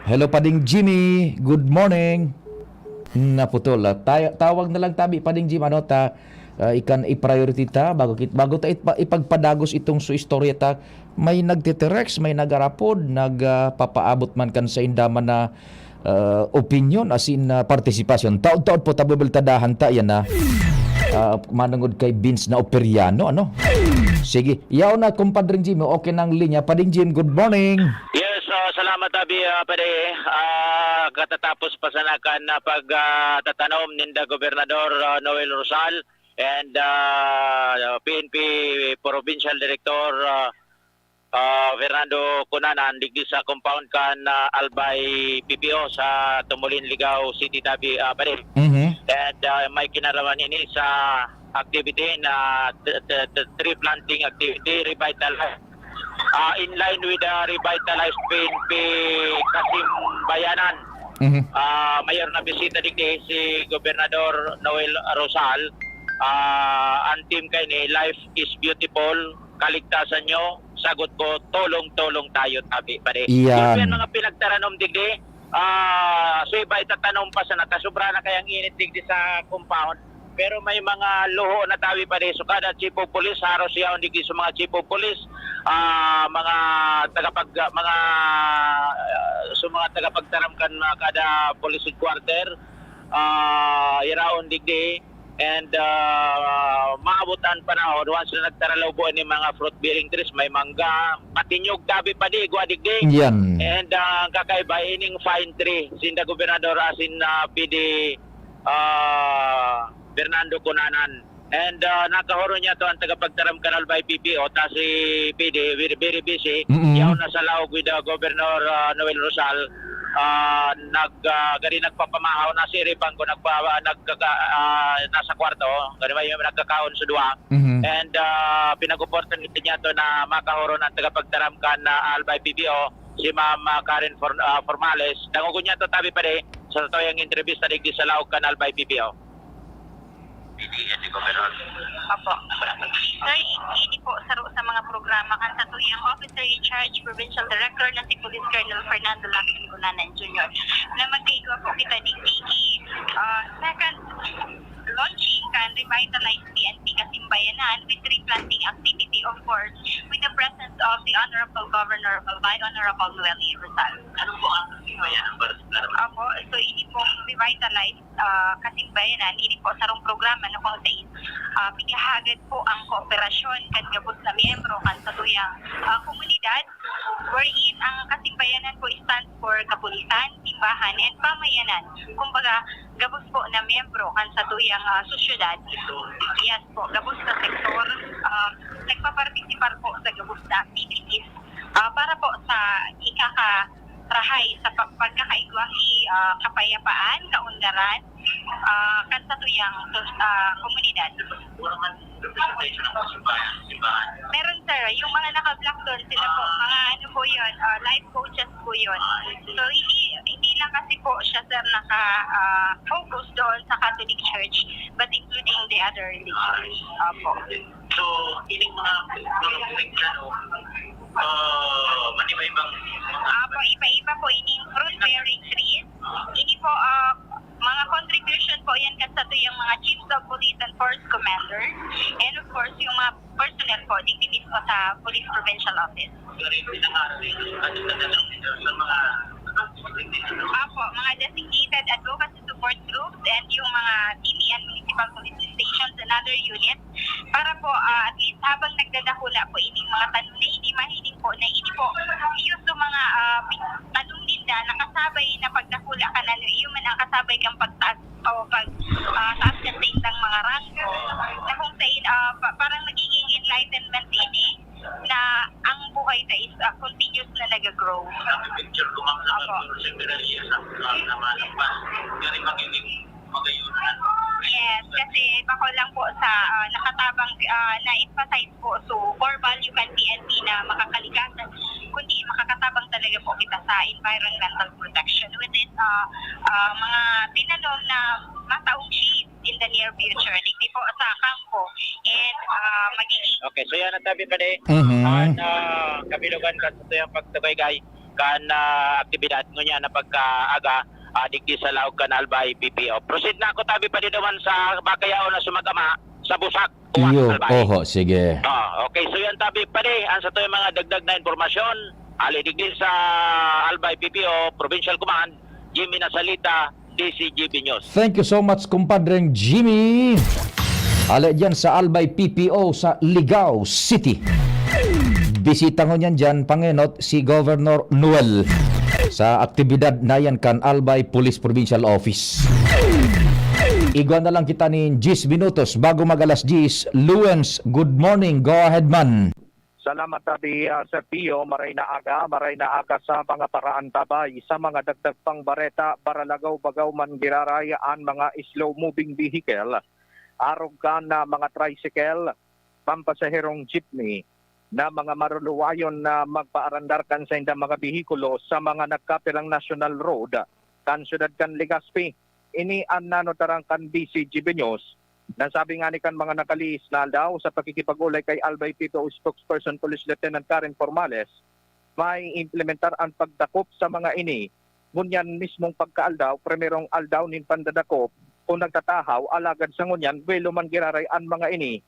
Hello Pading Jimmy, good morning. Naputol. Tawag na lang tabi Pading Jim, ano ta? Ikan i-priority ta bago ta ipagpadagos itong su istorya ta. May nagtiterex, may nagarapod, nagpapaabot man kan sa indaman na opinion as in partisipasyon. Taod-taod po tabubiltadahan ta yan na manungod kay Vince na Operiano, ano? Sige, yaw na kumpadring Jim, okay nang linya. Pading Jim, good morning. Yes, salamat abi pare. Katatapos pasanakan na pagtatanom ninda Gobernador Noel Rosal and PNP Provincial Director Fernando Cunanan digdi sa compound kan Albay PPO sa Tumulin, Ligao City, Tabi pare. And may kinaraman ini sa activity na tree planting activity revitalize in line with the revitalized PNP Kasim Bayanan. Mayor na bisita digdi si Gobernador Noel Rosal. Ang team kay ni Life is Beautiful, kaligtasan nyo, sagot ko, tulong-tulong tayo tabi pare. Yan mga pinagtaranom digdi. So iba itatanong pa sa nata, sobra na kayang init digdi sa compound. pero may mga luho na tawi pa rin. So kada chief of police, haros siya hindi sa mga chief of police, mga tagapagtaram kan kada police headquarter, iraon digdi. And maabutan panahon once na nagtaralaw buwan ni mga fruit bearing trees, may mangga, patinyog tabi pa di guadigding. Yan. And kakaiba ining fine tree sinda gobernador asin PD Fernando Cunanan. And nakahoro niya to ang tagapagtaram kanal by PPO ta si PD very busy. Yaw na sa laog with Governor Noel Rosal. Nagpapamahaw na si Ripan ko nasa kwarto gani may nagkakaon sa duwa. And pinag-uportan niya to na makahoro ng tagapagtaram kan Albay PBO si Ma'am Karen Formales. Dangugo niya to tabi pa rin sa toyang entrevista digdi sa laog kan Albay PBO. Opo. Sir, ini po sa mga programa kan sa tuyang Officer in Charge Provincial Director na si Police Colonel Fernando Lacson Cunanan Jr. na magkaigo po kita digdigi second launching kan revitalize PNP Kasimbayanan with tree planting activity, of course, with the presence of the Honorable Governor of Albay, Honorable Noel E. Rizal. Ano po ang Kasimbayanan? Opo, so ini po revitalize Kasimbayanan, ini po sarong programa na kung saan pigahagad po ang kooperasyon kan gabos na miyembro kan sa tuyang komunidad, wherein ang Kasimbayanan po stands for kapulisan, timbahan, and pamayanan. Kumbaga, gabos po na miyembro kan sa tuyang sosyedad. Yes po, gabos na sektor, nagpapartisipar po sa gabos na activities para po sa ikakarahay sa pagkakaigwahi kapayapaan, kaundaran, kan sa tuyang komunidad. Meron sir, yung mga naka-block doon sila po, mga ano po yun, life coaches po yun. So hindi lang kasi po siya sir naka-focus doon sa Catholic Church, but including the other religions. Po. So, ining mga plano, maniba-ibang iba-iba po ining fruit-bearing trees. Ini po, mga contribution po yan kasi sa yung mga chiefs of police and force commanders, and of course yung mga personnel po dito mismo sa Police Provincial Office. Apo, mga designated advocacy support groups and yung mga TV and municipal police stations and other units para po at least habang nagdadakula po ining mga tanong na hindi mahiling po na hindi po yung mga tanong nila nakasabay na pagdakula ka na yung man ang kasabay kang pagtaas o pagtaas ka sa isang mga rango na kung sa parang nagiging enlightenment ini na ang buhay na is continuous na nag-grow. Picture ko mga Yes, kasi bako lang po sa nakatabang na-emphasize po so core value kan PNP na makakalikasan kundi makakatabang talaga po kita sa environmental protection with it mga tinanong na mataong shift in the near future digdi po sa kampo and magiging okay, so yan ang tabi pa rin kabilugan ka sa tuyang pagtagay kan aktibidad ngunya na pagkaaga digdi sa laog kan Albay PPO. Proceed na ako tabi pa din naman sa Bacayao na sumagama sa Busak. Iyo, oho, sige. Okay, so yan tabi pa rin ang sa tuyang mga dagdag na informasyon ali digdi sa Albay PPO Provincial Command Jimmy Nasalita, DCGB News. Thank you so much, kumpadreng Jimmy. Ale dyan sa Albay PPO sa Ligao City. Bisita ko niyan dyan, Pangenot, si Governor Noel sa aktibidad na yan kan Albay Police Provincial Office. Igwan na lang kita ni 10 minutos bago mag-alas 10. Luens, good morning. Go ahead, man. Salamat tabi Sir Pio, maray na aga sa mga paraan tabay sa mga dagdag pang bareta para lagaw-bagaw man girarayaan mga slow-moving vehicle, arog ka na mga tricycle, pampasaherong jeepney, na mga maruluwayon na magpaarandarkan sa indang mga bihikulo sa mga nagkapilang national road kan syudad kan Legazpi. Ini ang nanotarang kan BCGB News. Nasabi nga ni kan mga nakaliis na daw sa pakikipag-ulay kay Albay PPO spokesperson Police Lieutenant Karen Formales, may implementar ang pagdakop sa mga ini. Ngunyan mismong pagkaaldaw, primerong aldaw nin pandadakop, o nagtatahaw alagad sa ngunyan welo man giraray an mga ini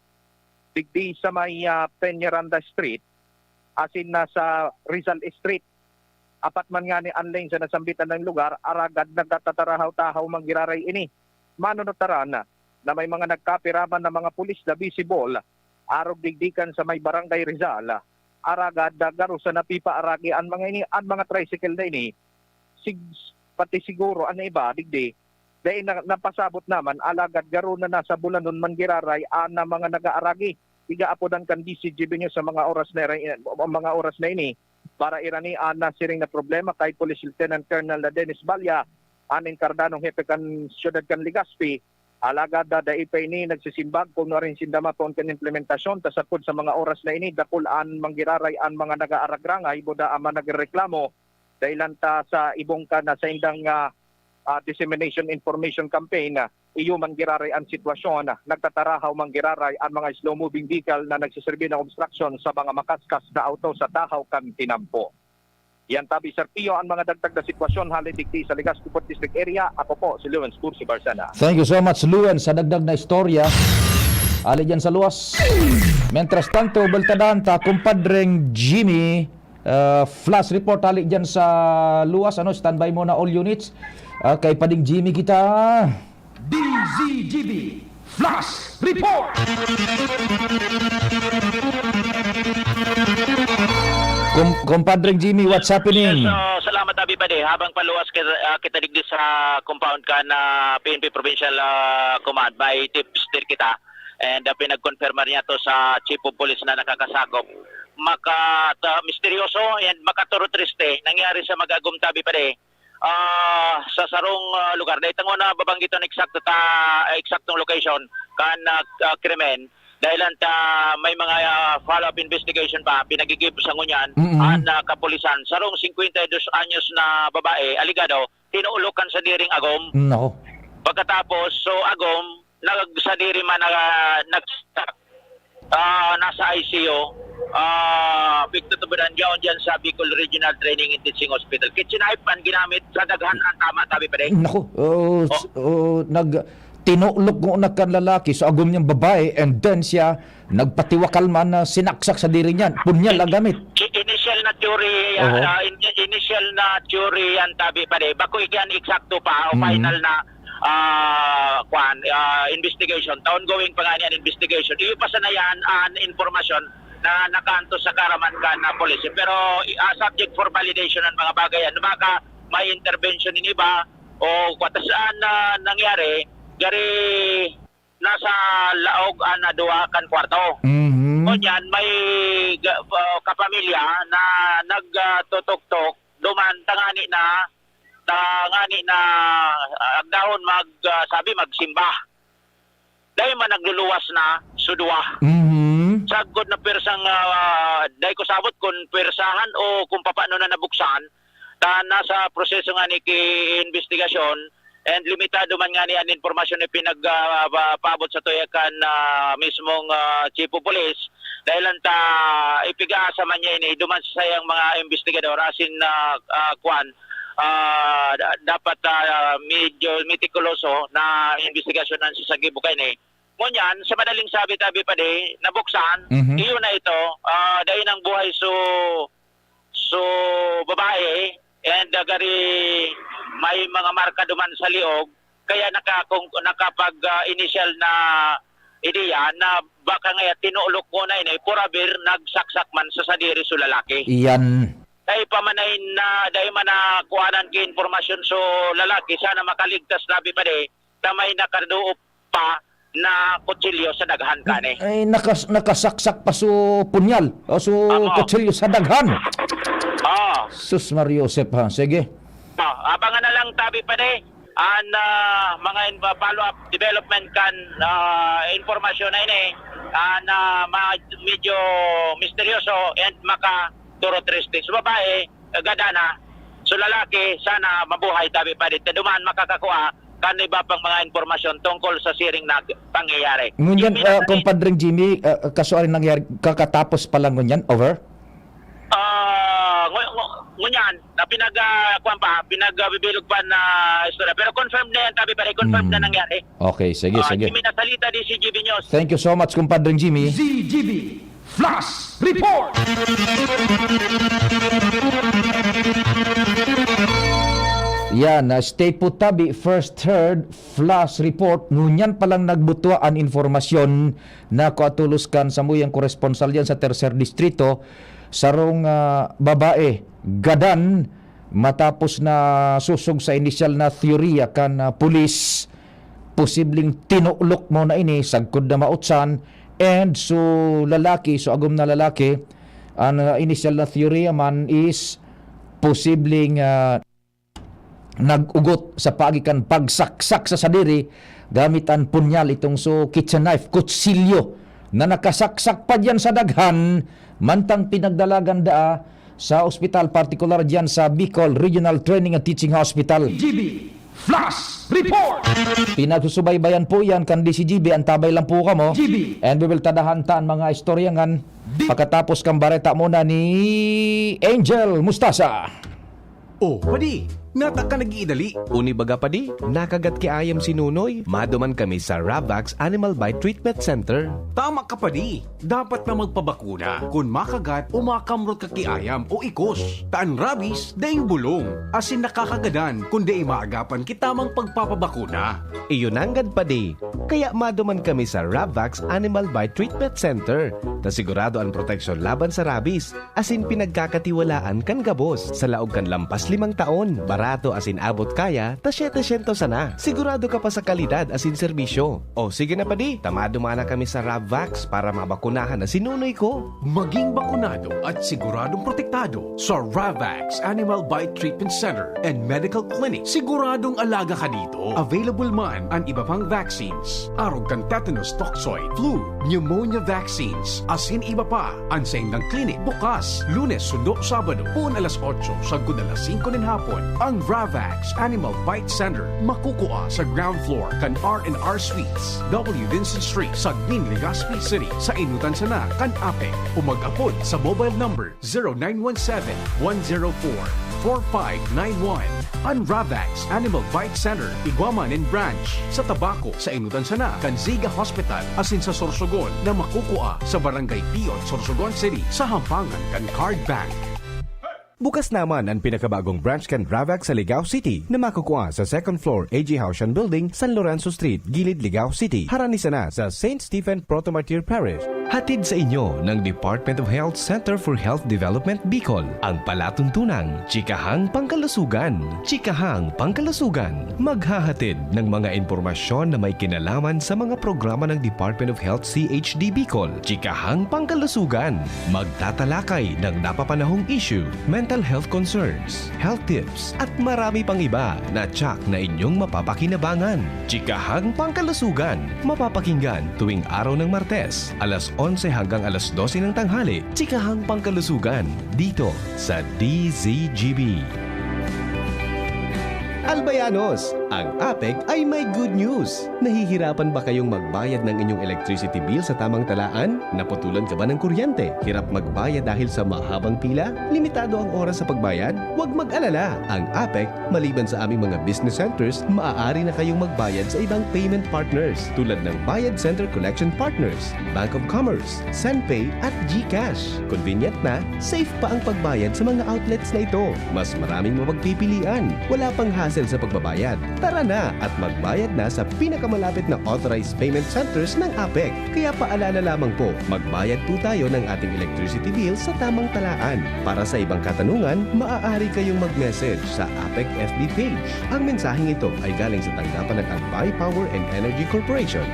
digdi sa may Peñaranda Street asin na sa Rizal Street. Apat man nga ni anling sa nasambitan ng lugar, aragad nagtatarahaw-tahaw manggiraray ini. Manunutaran na may mga nagkapiraman na mga pulis na visible, arog digdikan sa may barangay Rizal, aragad garo sa napipa aragi ang mga ini, ang mga tricycle na ini, pati siguro ang iba, digdi, dahil napasabot naman, alagad garo na nasa bulanon manggiraray na mga nag-aaragi. Igaapodan kan DCGB nyo sa mga oras na ini, para irani na siring na problema kay Police Lieutenant Colonel Dennis Balya, aning kardanong hepe kan Siyudad kan Legazpi, alagad da ipay ni nagsisimbag kung na rin sindama poon kan implementasyon, tasapod sa mga oras na ini, dakulaan manggiraray ang mga nag-aaragrangay, buda ama nagreklamo, dahilan ta sa ibong ka na sa indang dissemination information campaign, iyo manggiraray ang sitwasyon, nagtatarahaw manggiraray ang mga slow-moving vehicle na nagsiserbi ng obstruction sa mga makaskas na auto sa tahaw kan tinampo. Yan tabi Sir Pio ang mga dagdag na sitwasyon halidigdi sa Legazpi Port District area. Ako po si Lewin Spursi Barsana. Thank you so much, Luen, sa dagdag na istorya. Ali dyan sa luwas. Mientras tanto, baltadaan ta, kumpadreng Jimmy, flash report ali dyan sa luwas. Standby muna all units. Kay Pading Jimmy kita. DZGB Flash Report! Kumpadreng Jimmy, what's happening? Yes, salamat Abi Pade. Habang paluwas kita digdi sa compound ka na PNP Provincial Command, may tips din kita. And pinag-confirma niya to sa Chief of Police na nakakasakop. Misteryoso and makaturo triste nangyari sa Magagum Tabi Pade. Sa sarong lugar. Dahil tango na babanggit ang eksaktong location kan krimen. Dahil may mga follow-up investigation pa, pinagigib sa ngunyan ang kapulisan. Sarong 52 anyos na babae, aligado, tinuulukan sa diring agom. No. Pagkatapos, so agom, sa diri man nasa ICU, pigtutubudan dyan sa Bicol Regional Training and Teaching Hospital. Kitchenaipan ginamit sa daghan ang tama, tabi pa rin. Naku, tinulok ko na kan lalaki sa agom niyang babae and then siya nagpatiwakal man na sinaksak sa diri niyan. Punyal ang gamit. Initial na theory, yan tabi pa rin. Bako ikan eksakto pa, o final na investigation, ongoing pa nga niyan investigation. Iyo pa sana yan ang informasyon na nakanto sa karaman ka na police. Pero subject for validation ang mga bagay yan. Baka may intervention in iba o kwatasaan na nangyari, gari nasa laog na duwa kan kwarto. O yan, may kapamilya na nagtutok-tok, duman tangani na agdahon magsimba. Dahil man nagluluwas na sudwa. Sagod na persang dahil ko sabot kung persahan o kung paano na nabuksan nasa proseso nga ni investigasyon and limitado man nga ni ang informasyon na pinagpaabot sa tuyakan mismong Chief of Police dahil ipigaasa man niya ini duman sa sayang mga investigador asin dapat medyo meticuloso na investigasyon ng sasagibukay ni. Ngunyan, sa madaling sabi tabi pa di, nabuksan, iyo na ito, dahil ng buhay so babae, and gari may mga marka duman sa liog, kaya nakapag-initial na ideya na baka ngayon tinuulok ko na ini, purabir nagsaksak man sa sadiri so lalaki. Yan. Dahil pamanayin na, dahil manakuhanan ki informasyon so lalaki, sana makaligtas nabi pa di, na may nakaduop pa na kutsilyo sa daghan ka ni. Ay, nakasaksak pa so punyal, o so kutsilyo sa daghan. Sus Mario Josep ha, sige. Abangan na lang tabi pa di, ang mga follow-up development kan informasyon na ini, na medyo misteryoso and turo triste. So babae, gadana. So lalaki, sana mabuhay tabi pa dito. Duman makakakuha kan iba pang mga informasyon tungkol sa siring na pangyayari. Ngunyan, kumpadreng Jimmy, kaso rin nangyari, kakatapos pa lang ngunyan, over? ngunyan na pinagbibilog pa na istorya. Pero confirm na yan, tabi pare, confirm na nangyari. Okay, sige, sige. Jimmy nasalita di si GB News. Thank you so much, kumpadring Jimmy. ZGB Flash Report! Yan, stay put tabi, first heard, flash report. Ngunyan palang nagbutwa ang informasyon na kuatuluskan sa muyang koresponsal yan sa Tercer Distrito sarong babae, gadan, matapos na susog sa inisyal na teorya kan pulis, posibleng tinulok mo na ini, sagkod na mautsan, and so lalaki, so agom na lalaki, ang inisyal na teorya man is posibleng nagugot sa pagikan pagsaksak sa sadiri gamit ang punyal itong so kitchen knife, kutsilyo na nakasaksak pa dyan sa daghan mantang pinagdalagan daa sa ospital, partikular dyan sa Bicol Regional Training and Teaching Hospital. GB Flash Report! Pinagsusubaybayan po yan kan DCGB, antabay lang po kamo. GB. And we will tadahantaan mga istoryangan pagkatapos kang bareta muna ni Angel Mustasa. Oh, padi, nata ka nag-iidali. Uni baga pa di, nakagat ki ayam si Nunoy. Maduman kami sa Ravax Animal Bite Treatment Center. Tama ka padi, dapat na magpabakuna kung makagat o makamrot ka kiayam o ikos. Taan rabies, daing bulong. Asin nakakagadan kung daing maagapan kitamang pagpapabakuna. Iyon nanggad pa di, kaya maduman kami sa Ravax Animal Bite Treatment Center. Na sigurado ang proteksyon laban sa rabies, asin pinagkakatiwalaan kan gabos sa laog kan lampas 5 taon. Barato asin abot kaya, ta 700 sana. Sigurado ka pa sa kalidad asin serbisyo. O sige na pa di, tamado mana kami sa Ravax para mabakunahan na sinunoy ko. Maging bakunado at siguradong protektado sa Ravax Animal Bite Treatment Center and Medical Clinic. Siguradong alaga ka dito. Available man ang iba pang vaccines. Arog kan tetanus toxoid, flu, pneumonia vaccines, asin iba pa. Ang saindang clinic bukas, Lunes, Sundo, Sabado, puon alas 8, sagod alas 5 ng hapon. Ang Ravax Animal Bite Center makukuha sa ground floor kan R&R Suites, W. Vincent Street, Sagmin, Legazpi City. Sa inutan sana kan APEC o mag-apod sa mobile number 0917-104-4591. Ang Ravax Animal Bite Center, Iguaman and Branch. Sa Tabaco, sa inutan sana kan Ziga Hospital, asin sa Sorsogon na makukuha sa Barangay Piot, Sorsogon City, sa hampangan kan Card Bank. Bukas naman ang pinakabagong branch kan Ravax sa Ligao City na makukuha sa second floor AG Haushan Building, San Lorenzo Street, Gilid, Ligao City. Haranisa na sa St. Stephen Protomartyr Parish. Hatid sa inyo ng Department of Health Center for Health Development Bicol ang palatuntunang Chikahang Pangkalusugan. Chikahang Pangkalusugan, maghahatid ng mga impormasyon na may kinalaman sa mga programa ng Department of Health CHD Bicol. Chikahang Pangkalusugan, magtatalakay ng napapanahong issue, mental health concerns, health tips, at marami pang iba na tsak na inyong mapapakinabangan. Chikahang Pangkalusugan, mapapakinggan tuwing araw ng Martes, alas 11 hanggang alas 12 ng tanghali. Chikahang Pangkalusugan, dito sa DZGB. Albayanos, ang APEC ay may good news. Nahihirapan ba kayong magbayad ng inyong electricity bill sa tamang talaan? Naputulan ka ba ng kuryente? Hirap magbayad dahil sa mahabang pila? Limitado ang oras sa pagbayad? Huwag mag-alala. Ang APEC, maliban sa aming mga business centers, maaari na kayong magbayad sa ibang payment partners tulad ng Bayad Center Collection Partners, Bank of Commerce, SendPay at GCash. Convenient na, safe pa ang pagbayad sa mga outlets na ito. Mas maraming mapagpipilian. Wala pang hassle sa pagbabayad. Tara na at magbayad na sa pinakamalapit na authorized payment centers ng APEC. Kaya paalala lamang po, magbayad po tayo ng ating electricity bill sa tamang talaan. Para sa ibang katanungan, maaari kayong mag-message sa APEC FB page. Ang mensaheng ito ay galing sa tanggapan ng Albay Power and Energy Corporation.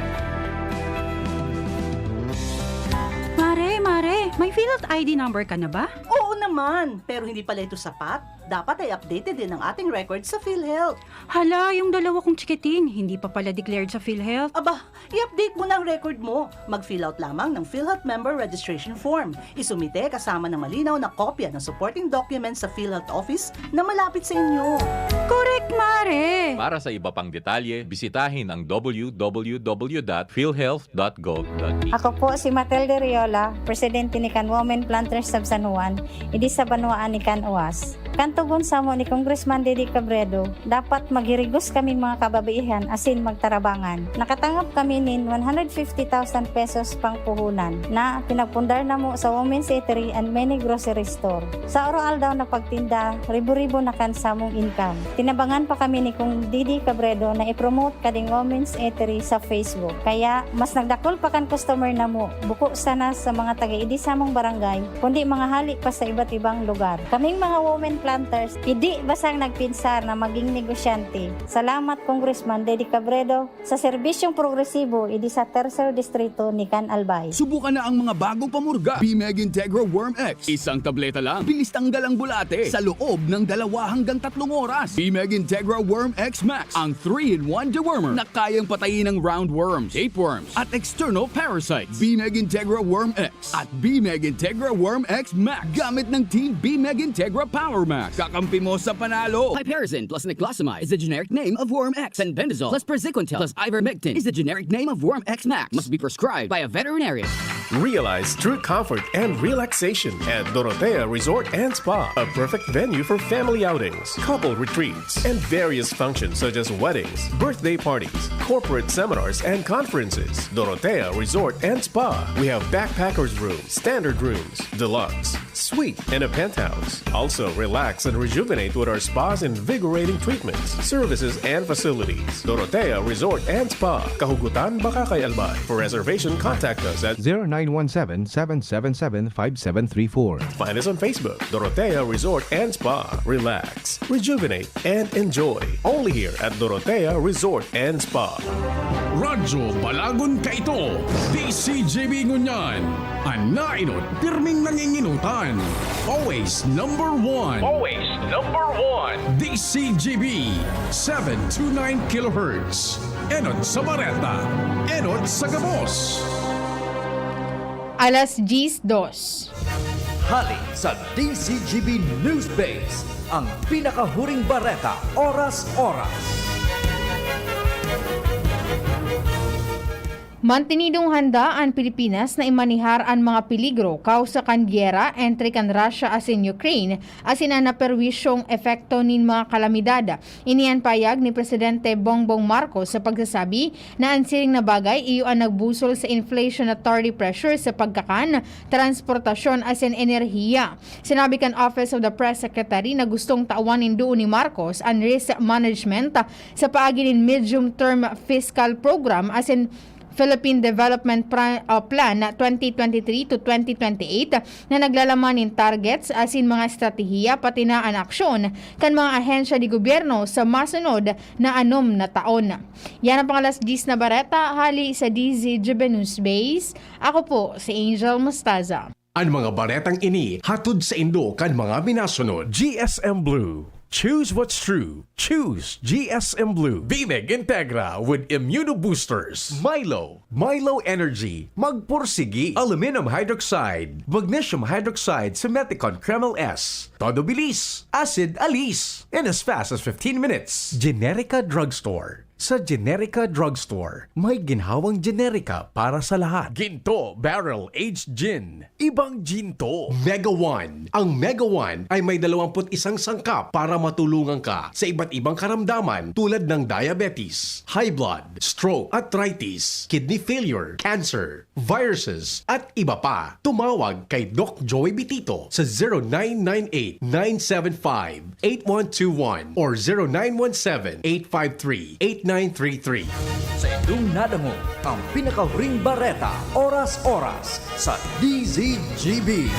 Mare, may PhilHealth ID number ka na ba? Oo naman, pero hindi pala ito sapat. Dapat ay updated din ang ating record sa PhilHealth. Hala, yung dalawa kong chikiting, hindi pa pala declared sa PhilHealth. Aba, i-update mo na ang record mo. Mag-fill out lamang ng PhilHealth Member Registration Form. Isumite kasama ng malinaw na kopya ng supporting documents sa PhilHealth Office na malapit sa inyo. Correct, Mare! Para sa iba pang detalye, bisitahin ang www.philhealth.gov.ph. Ako po si Matilde Riola, Presidente ni Can Women Planters of San Juan, idi sa Banuaan ni Can Uwas. Kantugon sa mo ni Congressman Didi Cabredo, dapat maghirigos kami mga kababaihan asin magtarabangan. Nakatanggap kami nin 150,000 pesos pang puhunan na pinagpundar na mo sa Women's Eatery and many grocery store. Sa oral daw na pagtinda, ribo-ribo na kan sa mong income. Tinabangan pa kami ni Kung Didi Cabredo na i-promote kading Women's Eatery sa Facebook. Kaya mas nagdakol pa kan customer na mo. Buko sana sa mga taga-idi sa mong barangay, kundi mga hali pa sa iba't ibang lugar. Kaming mga women planters, hindi basang nagpinsar na maging negosyante. Salamat Congressman Didi Cabredo sa serbisyong progresibo idi sa Tercer Distrito ni Can Albay. Subukan na ang mga bagong pamurga. B-Meg Integra Worm X. Isang tableta lang. Bilis tanggal ang bulate sa loob ng 2 hanggang 3 oras. B-Meg Integra Worm X Max. Ang 3-in-1 dewormer na kayang patayin ng roundworms, tapeworms, at external parasites. B-Meg Integra Worm X at B-Meg Integra Worm X Max. Gamit ng Team B-Meg Integra Power Max. Kakampi mo sa panalo. Piperazine plus niclosamide is the generic name of Worm X, and Bendazole plus Praziquantel plus Ivermectin is the generic name of Worm X Max. Must be prescribed by a veterinarian. Realize true comfort and relaxation at Dorotea Resort and Spa, a perfect venue for family outings, couple retreats, and various functions such as weddings, birthday parties, corporate seminars, and conferences. Dorotea Resort and Spa. We have backpackers rooms, standard rooms, deluxe, suite, and a penthouse. Also, relax and rejuvenate with our spa's invigorating treatments, services, and facilities. Dorotea Resort and Spa, Kahugutan, Bakakay, Albay. For reservation, contact us at 0917-777-5734. Find us on Facebook, Dorotea Resort and Spa. Relax, rejuvenate, and enjoy. Only here at Dorotea Resort and Spa. Radyo Balagon Kaito, DCJB Ngunyan, Anainot, pirming nanginginutan. Always number one. Always number one. DCJB, 729 kHz. Enot sa Bareta, Enot sa Gabos. Alas 10:02. Hali sa DCGB News Base, ang pinakahuring bareta, oras-oras. Mantinidong handa ang Pilipinas na imanihar ang mga peligro kausa kan gyera entre kan Russia asin Ukraine asin ang naperwisyong epekto nin mga kalamidad. Iniyan payag ni Presidente Bongbong Marcos sa pagsasabi na ang siring na bagay iyo ang nagbusol sa inflationary pressure sa pagkakan, transportasyon asin enerhiya. Sinabi kan Office of the Press Secretary na gustong taawanin doon ni Marcos ang risk management sa paagi nin medium-term fiscal program asin Philippine Development Plan 2023 to 2028 na naglalaman ng targets asin mga estratehiya pati na ang aksyon kan mga ahensya di gobyerno sa masunod na 6 na taon. Yan ang pangalas 10 na bareta, hali sa DZGB News Base. Ako po si Angel Mostaza. Ang mga baretang ini hatod sa Indo kan mga minasunod. GSM Blue. Choose what's true. Choose GSM Blue. B-Meg Integra with Immunoboosters. Milo. Milo Energy. Magpursigi. Aluminum hydroxide. Magnesium hydroxide sa Meticon Kreml S. Todo bilis. Acid Alis. In as fast as 15 minutes. Generica Drugstore. Sa Generica Drugstore, may ginhawang generika para sa lahat. Ginto Barrel Aged Gin. Ibang Ginto. Mega One. Ang Mega One ay may 21 sangkap para matulungan ka sa iba't ibang karamdaman tulad ng diabetes, high blood, stroke, arthritis, kidney failure, cancer, viruses, at iba pa. Tumawag kay Doc Joy Bitito sa 0998-975-8121 or 0917-853-8933. Sa inyong nadamo, ang pinakahuring bareta, oras-oras sa DZGB.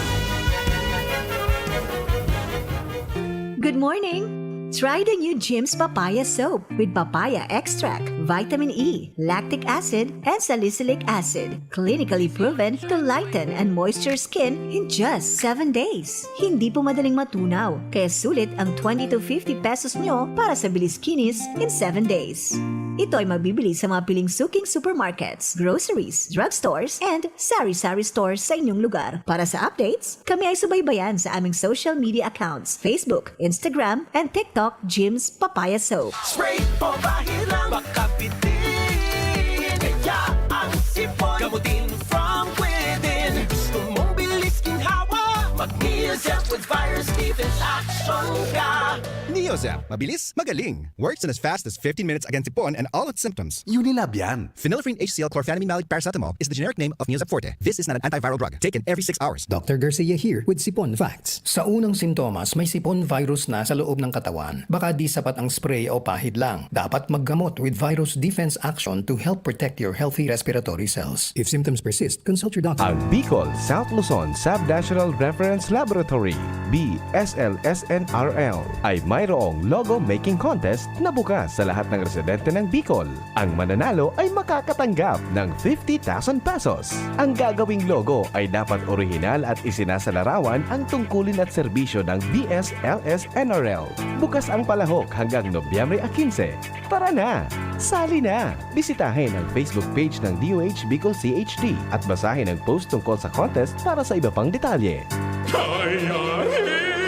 Good morning! Try the new Jim's Papaya Soap with papaya extract, vitamin E, lactic acid, and salicylic acid. Clinically proven to lighten and moisture skin in just 7 days. Hindi po madaling matunaw, kaya sulit ang 20 to 50 pesos nyo para sa bilis kinis in 7 days. Ito ay mabibili sa mga piling suking supermarkets, groceries, drugstores, and sari-sari stores sa inyong lugar. Para sa updates, kami ay subaybayan sa aming social media accounts, Facebook, Instagram, and TikTok Talk Jim's Papaya Soap. Spray o bahid lang, baka pitin. Kaya ang sipon, gamutin from within. Gusto mong bilis ginhawa, mag-Neozep with virus defense action ka. Neozep, mabilis, magaling. Works in as fast as 15 minutes against sipon and all its symptoms. Unilab yan. Phenylephrine HCl chlorphenamine malic paracetamol is the generic name of Neozep Forte. This is not an antiviral drug. Taken every 6 hours. Dr. Garcia here with Sipon Facts. Sa unang sintomas, may sipon virus na sa loob ng katawan. Baka di sapat ang spray o pahid lang. Dapat maggamot with virus defense action to help protect your healthy respiratory cells. If symptoms persist, consult your doctor. Ang Bicol South Luzon Subnational Reference Laboratory, BSLSNRL, ay mayroong logo making contest na bukas sa lahat ng residente ng Bicol. Ang mananalo ay makakatanggap ng 50,000 pesos. Ang gagawing logo ay dapat orihinal at isinasalarawan ang tungkulin at serbisyo ng BSLSNRL. Bukas ang palahok hanggang Nobyembre 15. Tara na! Sali na! Bisitahin ang Facebook page ng DOH Bicol CHD at basahin ang post tungkol sa contest para sa iba pang detalye.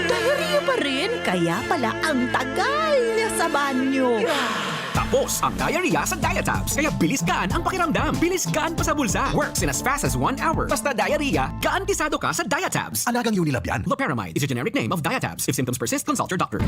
Diarrhea pa rin, kaya pala ang tagal sa banyo. Tapos ang diarrhea sa Diatabs. Kaya bilis gaan ang pakiramdam. Bilis gaan pa sa bulsa. Works in as fast as 1 hour. Basta diarrhea, garantisado ka sa Diatabs. Alagang Unilab yan. Loperamide is a generic name of Diatabs. If symptoms persist, consult your doctor.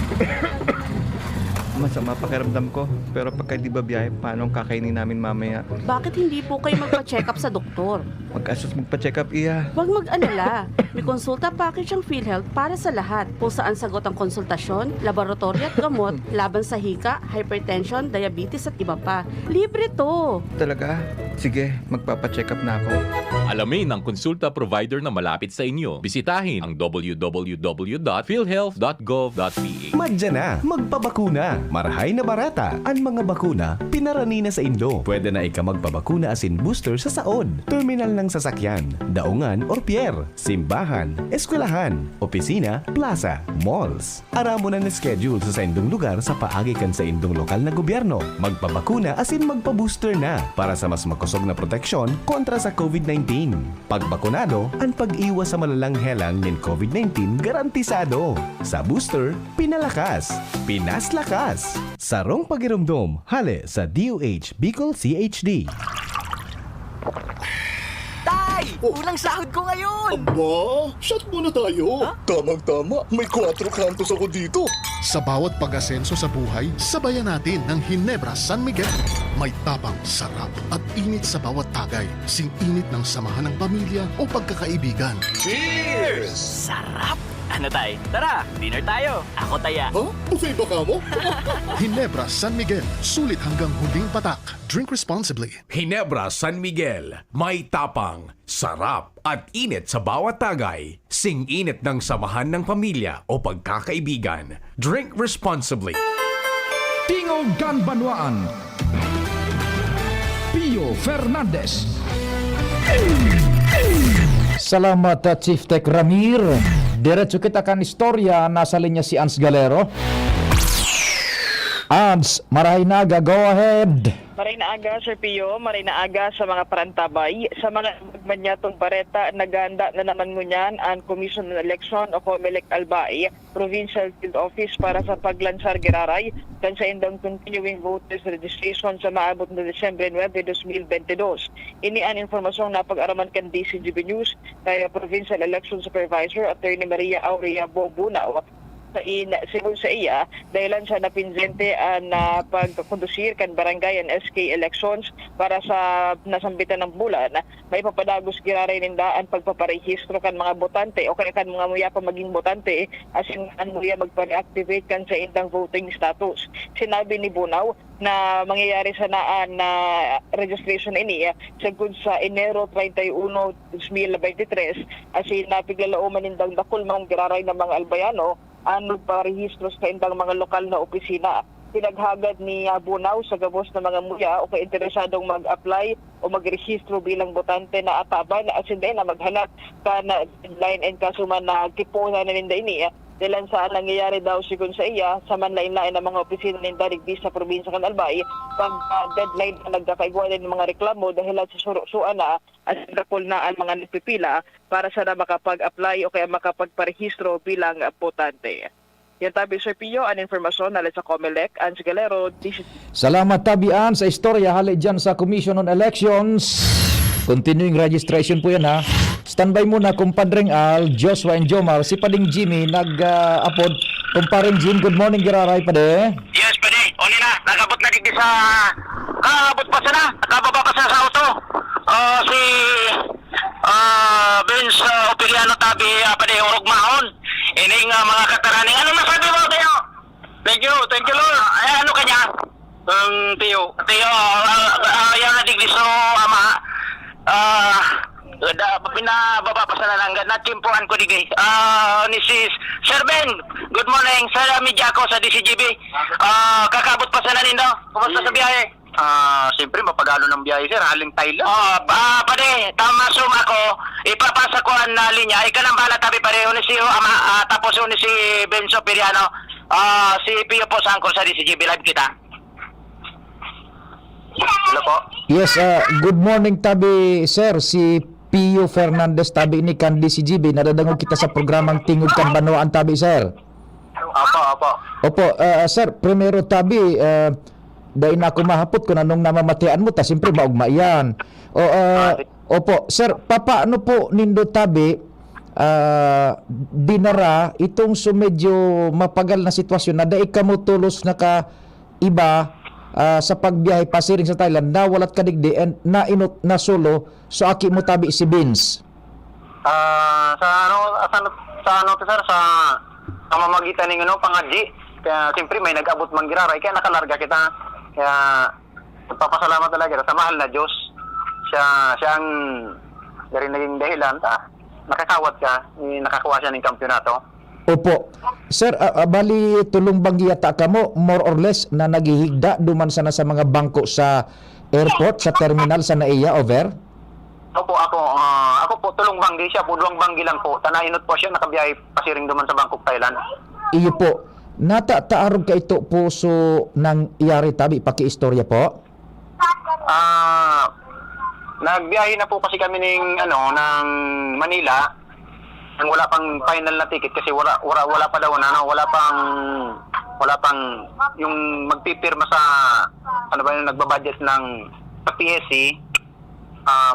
Masama pakiramdam ko. Pero pagka di ba biyahe, paano ang kakainin namin mamaya? Bakit hindi po kayo magpa-check up sa doktor? Mag-asos magpa-check up, iya. Huwag mag-alala. May konsulta package ang PhilHealth para sa lahat. Kung saan sagot ang konsultasyon, laboratory at gamot, laban sa hika, hypertension, diabetes at iba pa. Libre to! Talaga? Sige, magpapa-check up na ako. Alamin ang konsulta provider na malapit sa inyo. Bisitahin ang www.philhealth.gov.ph. Madya na, magpabakuna. Marahay na barata. Ang mga bakuna, pinarani na sa Indo. Pwede na ika magpabakuna asin booster sa saod, terminal ng sasakyan, daungan or pier, simbahan, eskwelahan, opisina, plaza, malls. Aramo na schedule sa indong lugar sa paagikan sa indong lokal na gobyerno. Magpabakuna asin magpa-booster na para sa mas makusog na proteksyon kontra sa COVID-19. Pagbakunado, ang pag-iwas sa malalang helang ng COVID-19 garantisado. Sa booster, pinalakas, pinaslakas. Sarong pagirumdom, hale sa DOH Bicol CHD. Tay! Ulang sahod ko ngayon! Aba, shot muna tayo. Tamang-tama, may 4 kantos ako dito. Sa bawat pag-asenso sa buhay, sabayan natin ng Ginebra San Miguel. May tapang, sarap at init sa bawat tagay. Sing-init ng samahan ng pamilya o pagkakaibigan. Cheers! Sarap! Ano tay? Tara, dinner tayo. Ako taya. Huh? Buffet ba ka mo? Ginebra San Miguel, sulit hanggang huling patak. Drink responsibly. Ginebra San Miguel, may tapang, sarap at init sa bawat tagay. Sing-init ng samahan ng pamilya o pagkakaibigan. Drink responsibly. Tingog Ganbanwaan. Pio Fernandez. Salamat Chief Tech Ramir. Diretso kita kan istorya, nasa linya si Ans Galero. Ans, marahay na, go ahead. Maray na aga, Sir Pio, maray na aga sa mga parantabay. Sa mga magmanyatong bareta, naganda na naman ngunyan ang Commission on Election o COMELEC Albay, Provincial Field Office para sa paglansar giraray kan sa indang continuing voters registration sa maabot na Desyembre 9, 2022. Ini ang informasyong napag-araman kan DCGB News kaya Provincial Election Supervisor Attorney Maria Aurea Bobunao sa iya dahilan sa napinzente na pagkondusir kan barangay and SK elections para sa nasambitan ng bulan, may papadagos giraray nindaan pagpaparehistro kan mga botante o kan mga muya pa maging botante asin an muya magpa-reactivate kan sa indang voting status. Sinabi ni Bunaw na mangyayari sa naan na registration ini sagud sa Enero 31, 2023 asin napiglalauman nindang dakul mga giraray ng mga albayano ang parehistro sa indang mga lokal na opisina. Pinaghagad ni Bunaw sa gabos ng mga muya o kainteresadong mag-apply o magrehistro bilang botante na ataban na asin na maghanap ka na deadline and kasuman na kipunan na ninda ini. Dahilan sa nangyayari daw sigun sa iya sa manlain-lain ng mga opisina ng Darigdi sa probinsya ng Albay pag deadline na nagkakaigwanan ng mga reklamo dahilan sa surusuan na at kapul na ang mga nagpipila para sana makapag-apply o kaya makapagparehistro bilang botante. Yan tabi Sir Pio, ang informasyon nalit sa COMELEC, Ans Galero, DCG. Salamat tabian sa istorya hali dyan sa Commission on Elections. Continuing registration po yan ha. Standby muna kumpadreng Al, Joshua and Jomar. Si Pading Jimmy nag-upod. Kumpareng Jim, good morning giraray pade. Yes, pwede. Oni na. Nagabot na digdi sa... Kaabot pa sana. Nakababa pa sana sa auto. Si... Vince Opiliano tabi pwede urog mahon. Ining mga kataraning. Ano masabi mo, Teo? Thank you, Lord. Ano kanya? Teo, yan na digdi so, ama. Pinababa pa sana lang. Natimpuan ko digay. Ni si Sir Ben, good morning. Sir Media ko sa DCGB. Kakabot pa sana nindo. Kumusta sa biyahe? Siyempre mapagalo ng biyahe sir, haling Thailand. Pare, tama sum ako. Ipapasa ko ang linya. Ika nang bala tabi pare, ni si ama, tapos ni si Benzo Piriano. Si Pio po sangko sa DCGB live kita. Hello po. Yes, good morning tabi sir. Si Pio Fernandez tabi ni kan DCGB. Nadadangog kita sa programang Tingog kan Banwaan tabi sir. Opo, sir, primero tabi dahil na ako mahapot kung anong namamatian mo, ta siyempre maugma yan. Opo, sir, papaano po nindo tabi dinara itong medyo mapagal na sitwasyon na dahil ka mo tulos na ka iba sa pagbiyahe pasiring sa Thailand na walat kadigdi and nainot na solo so aki mo tabi si Vince? Sa sir, sa mamamagitan ng pangadji. Kaya siyempre may nag-abot manggiraray kaya nakalarga kita. Kaya papasalamat talaga sa mahal na Diyos. Siya ang dari naging dahilan nakakawat ka, nakakuha siya ng kampyonato. Opo. Sir, bali tulong banggiyata ka mo more or less na naghihigda duman sana sa mga bangko sa airport, sa terminal sa NAIA, over? Opo, ako po tulong banggi siya po, duwang banggi lang po. Tanainot po siya nakabiyahe pasiring duman sa Bangkok, Thailand. Iyo po. Nataarog ka ito po so nang iyari tabi paki-istorya po? Nagbiyahe na po kasi kami ng Manila. Nang wala pang final na ticket kasi wala pa daw wala pang yung magpipirma sa yung nagbabudget ng PSC.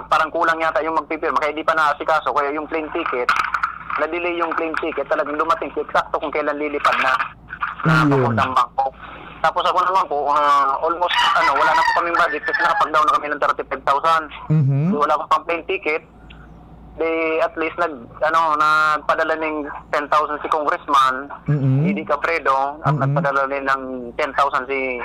Parang kulang yata yung magpipirma kaya di pa naasikaso kaya yung plane ticket na-delay yung plane ticket talagang dumating eksakto kung kailan lilipad na papuntang Bangkok. Tapos ako naman po, almost, wala na po kaming budget kasi nakapag-down na kami ng 35,000. So, wala pa pang plane ticket. They at least nagpadala ng 10,000 si Congressman, Didi Capredo, at nagpadala din ng 10,000 si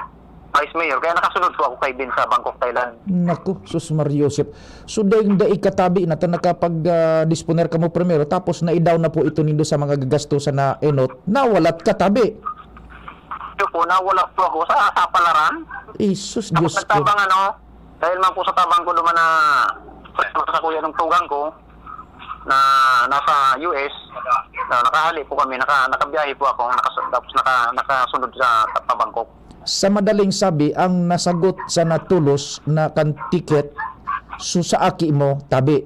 Vice Mayor. Kaya nakasunod po ako kay Bin sa Bangkok, Thailand. Naku, sus Mariosep. So, dahil katabi na nakapag-disponer ka mo primero, tapos na-down na po ito nindo sa mga gagastusan na enot, nawalat katabi. Ito po, nawala po ako sa palaran. Isus, Diyos ko. Tapos nagtabang dahil man po sa tabang ko duman na sa kuya ng tugang ko, na nasa US, nakahali po kami, nakabiyahe po ako, tapos nakasunod sa Bangkok. Sa madaling sabi, ang nasagot sa natulos na kan ticket, so sa aki mo, tabi.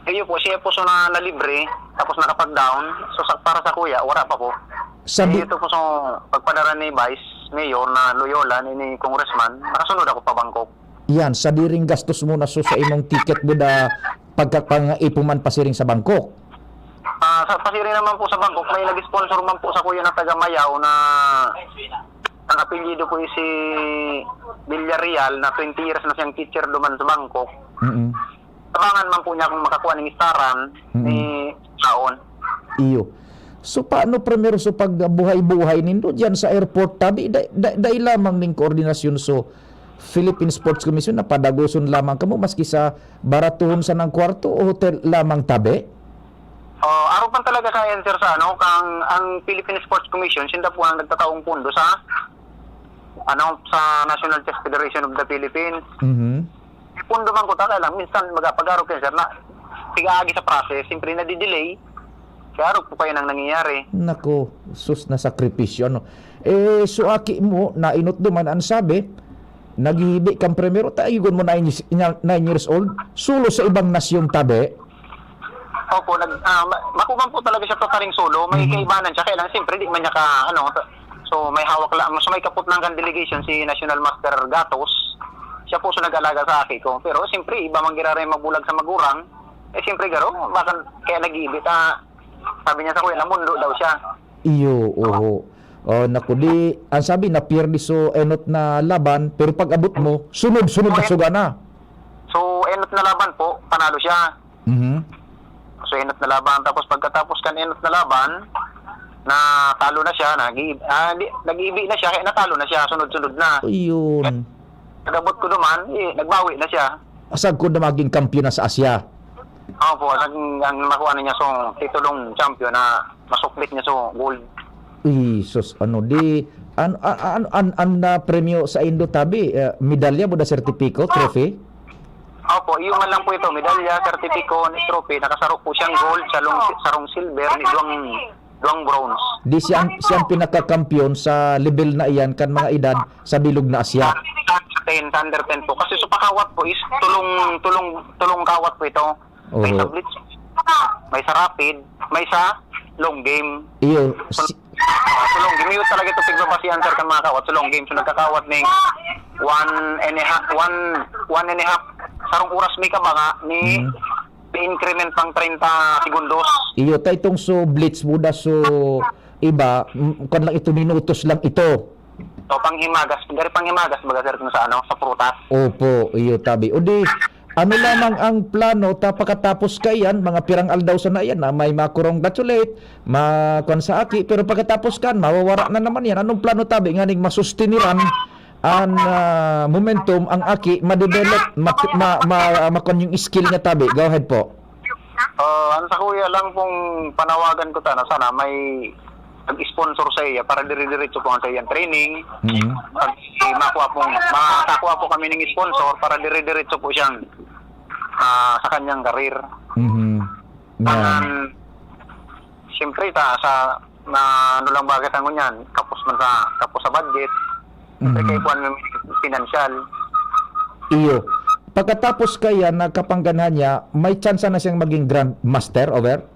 Iyo po, siya po na libre, tapos nakapag-down, so para sa kuya, wala pa po. Ito po so, pagpadara ni Vice Mayor na Loyola, ni Congressman, nakasunod ako pa Bangkok. Yan, sa diring gastos mo na so sa imong ticket mo na pagkapang-ipuman pasiring sa Bangkok. Sa pasiring naman po sa Bangkok, may nag-sponsor man po sa kuya ng taga Mayaw na ang apelyido po si Villarreal na 20 years na siyang teacher duman sa Bangkok. Tabangan man po niya kung makakuha ng istaran ni Saon. Iyo. So paano primero so pagbuhay-buhay nindo diyan sa airport tabi dai lamang ning koordinasyon so Philippine Sports Commission na padagoson lamang kamo maski sa baratuhon sa ng kwarto o hotel lamang tabi? Araw pa talaga sa answer sa ang Philippine Sports Commission sinda po ang nagtataong pundo sa sa National Chess Federation of the Philippines. Pundo man ko taka lang minsan magapagaro kayo sir na tigaagi sa process simpre na di-delay kaya araw po kayo nang nangyayari. Nako, sus na sakripisyo no. So aki mo na inot duman ang sabi naghihibi kang primero tayo mo 9 years old sulo sa ibang nasyong tabi. Opo, makuman po talaga siya totaling solo. May kaibanan siya. Kaya lang, siyempre, di man niya so may hawak lang. So may kaput ng delegation si National Master Gatos. Siya po nag-alaga sa aki ko. Pero siyempre, iba man giraray mabulag sa magurang. Siyempre, garo, bakit kaya nag-iibit? Sabi niya sa kuya, namundo daw siya. Iyo, oo. Naku, di, ang sabi na pierdi so enot na laban, pero pag abot mo, sunod-sunod na suga na. So, enot na laban po, panalo siya. So, enot na laban. Tapos pagkatapos kan enot na laban, na talo na siya, nag-iibi na siya, kaya natalo na siya, sunod-sunod na. Ayun. Pag-abot ko naman, nagbawi na siya. Asag ko na maging kampiyon na sa Asya. Opo, ang nakuha na niya so titulong champion na masuklit niya so gold. Sus, na premyo sa Indo tabi, medalya mo na sertipiko, trophy? Opo, yung man lang po ito, medalya, sertipiko, trophy, nakasarok po siyang gold, sarong silver, duwang bronze. Di siyang pinakakampiyon sa level na iyan kan mga edad sa bilog na Asya. Sa under 10 po. Kasi sa pakawat po is tulong kawat po ito. May sa blitz, may sa rapid, may sa long game. Iyo. So long game, yun talaga ito pigbabasihan sir kan mga kawat. So long game, so nagkakawat ng 1.5 sarong oras may kabanga ni increment pang 30 segundos. Iyo, taytong so blitz muda so iba, kung lang ito minutos lang ito. So panghimagas baga sir kung sa sa prutas. Opo, iyo tabi. O di, ano lamang ang plano pagkatapos kayan, mga pirang aldaw sa na yan, na may makurongratulate, makuan sa aki, pero pagkatapos kan, mawawara na naman yan. Anong plano tabi? Nga ning masustiniran ang momentum, ang aki, ma-develop, makuan yung skill niya tabi. Go ahead po. Ano sa kuya lang pong panawagan ko sana may nag-sponsor sa iya para dire-diretso po ang sa iyang training. Makakuha po kami ng sponsor para dire-diretso po siyang sa kanyang karir. Siyempre sa ano lang bakit ang ganyan, kapos sa budget. Siyempre kayo po ang financial. Iyo. Pagkatapos kaya nagkapangganhan niya, may chance na siyang maging grandmaster over?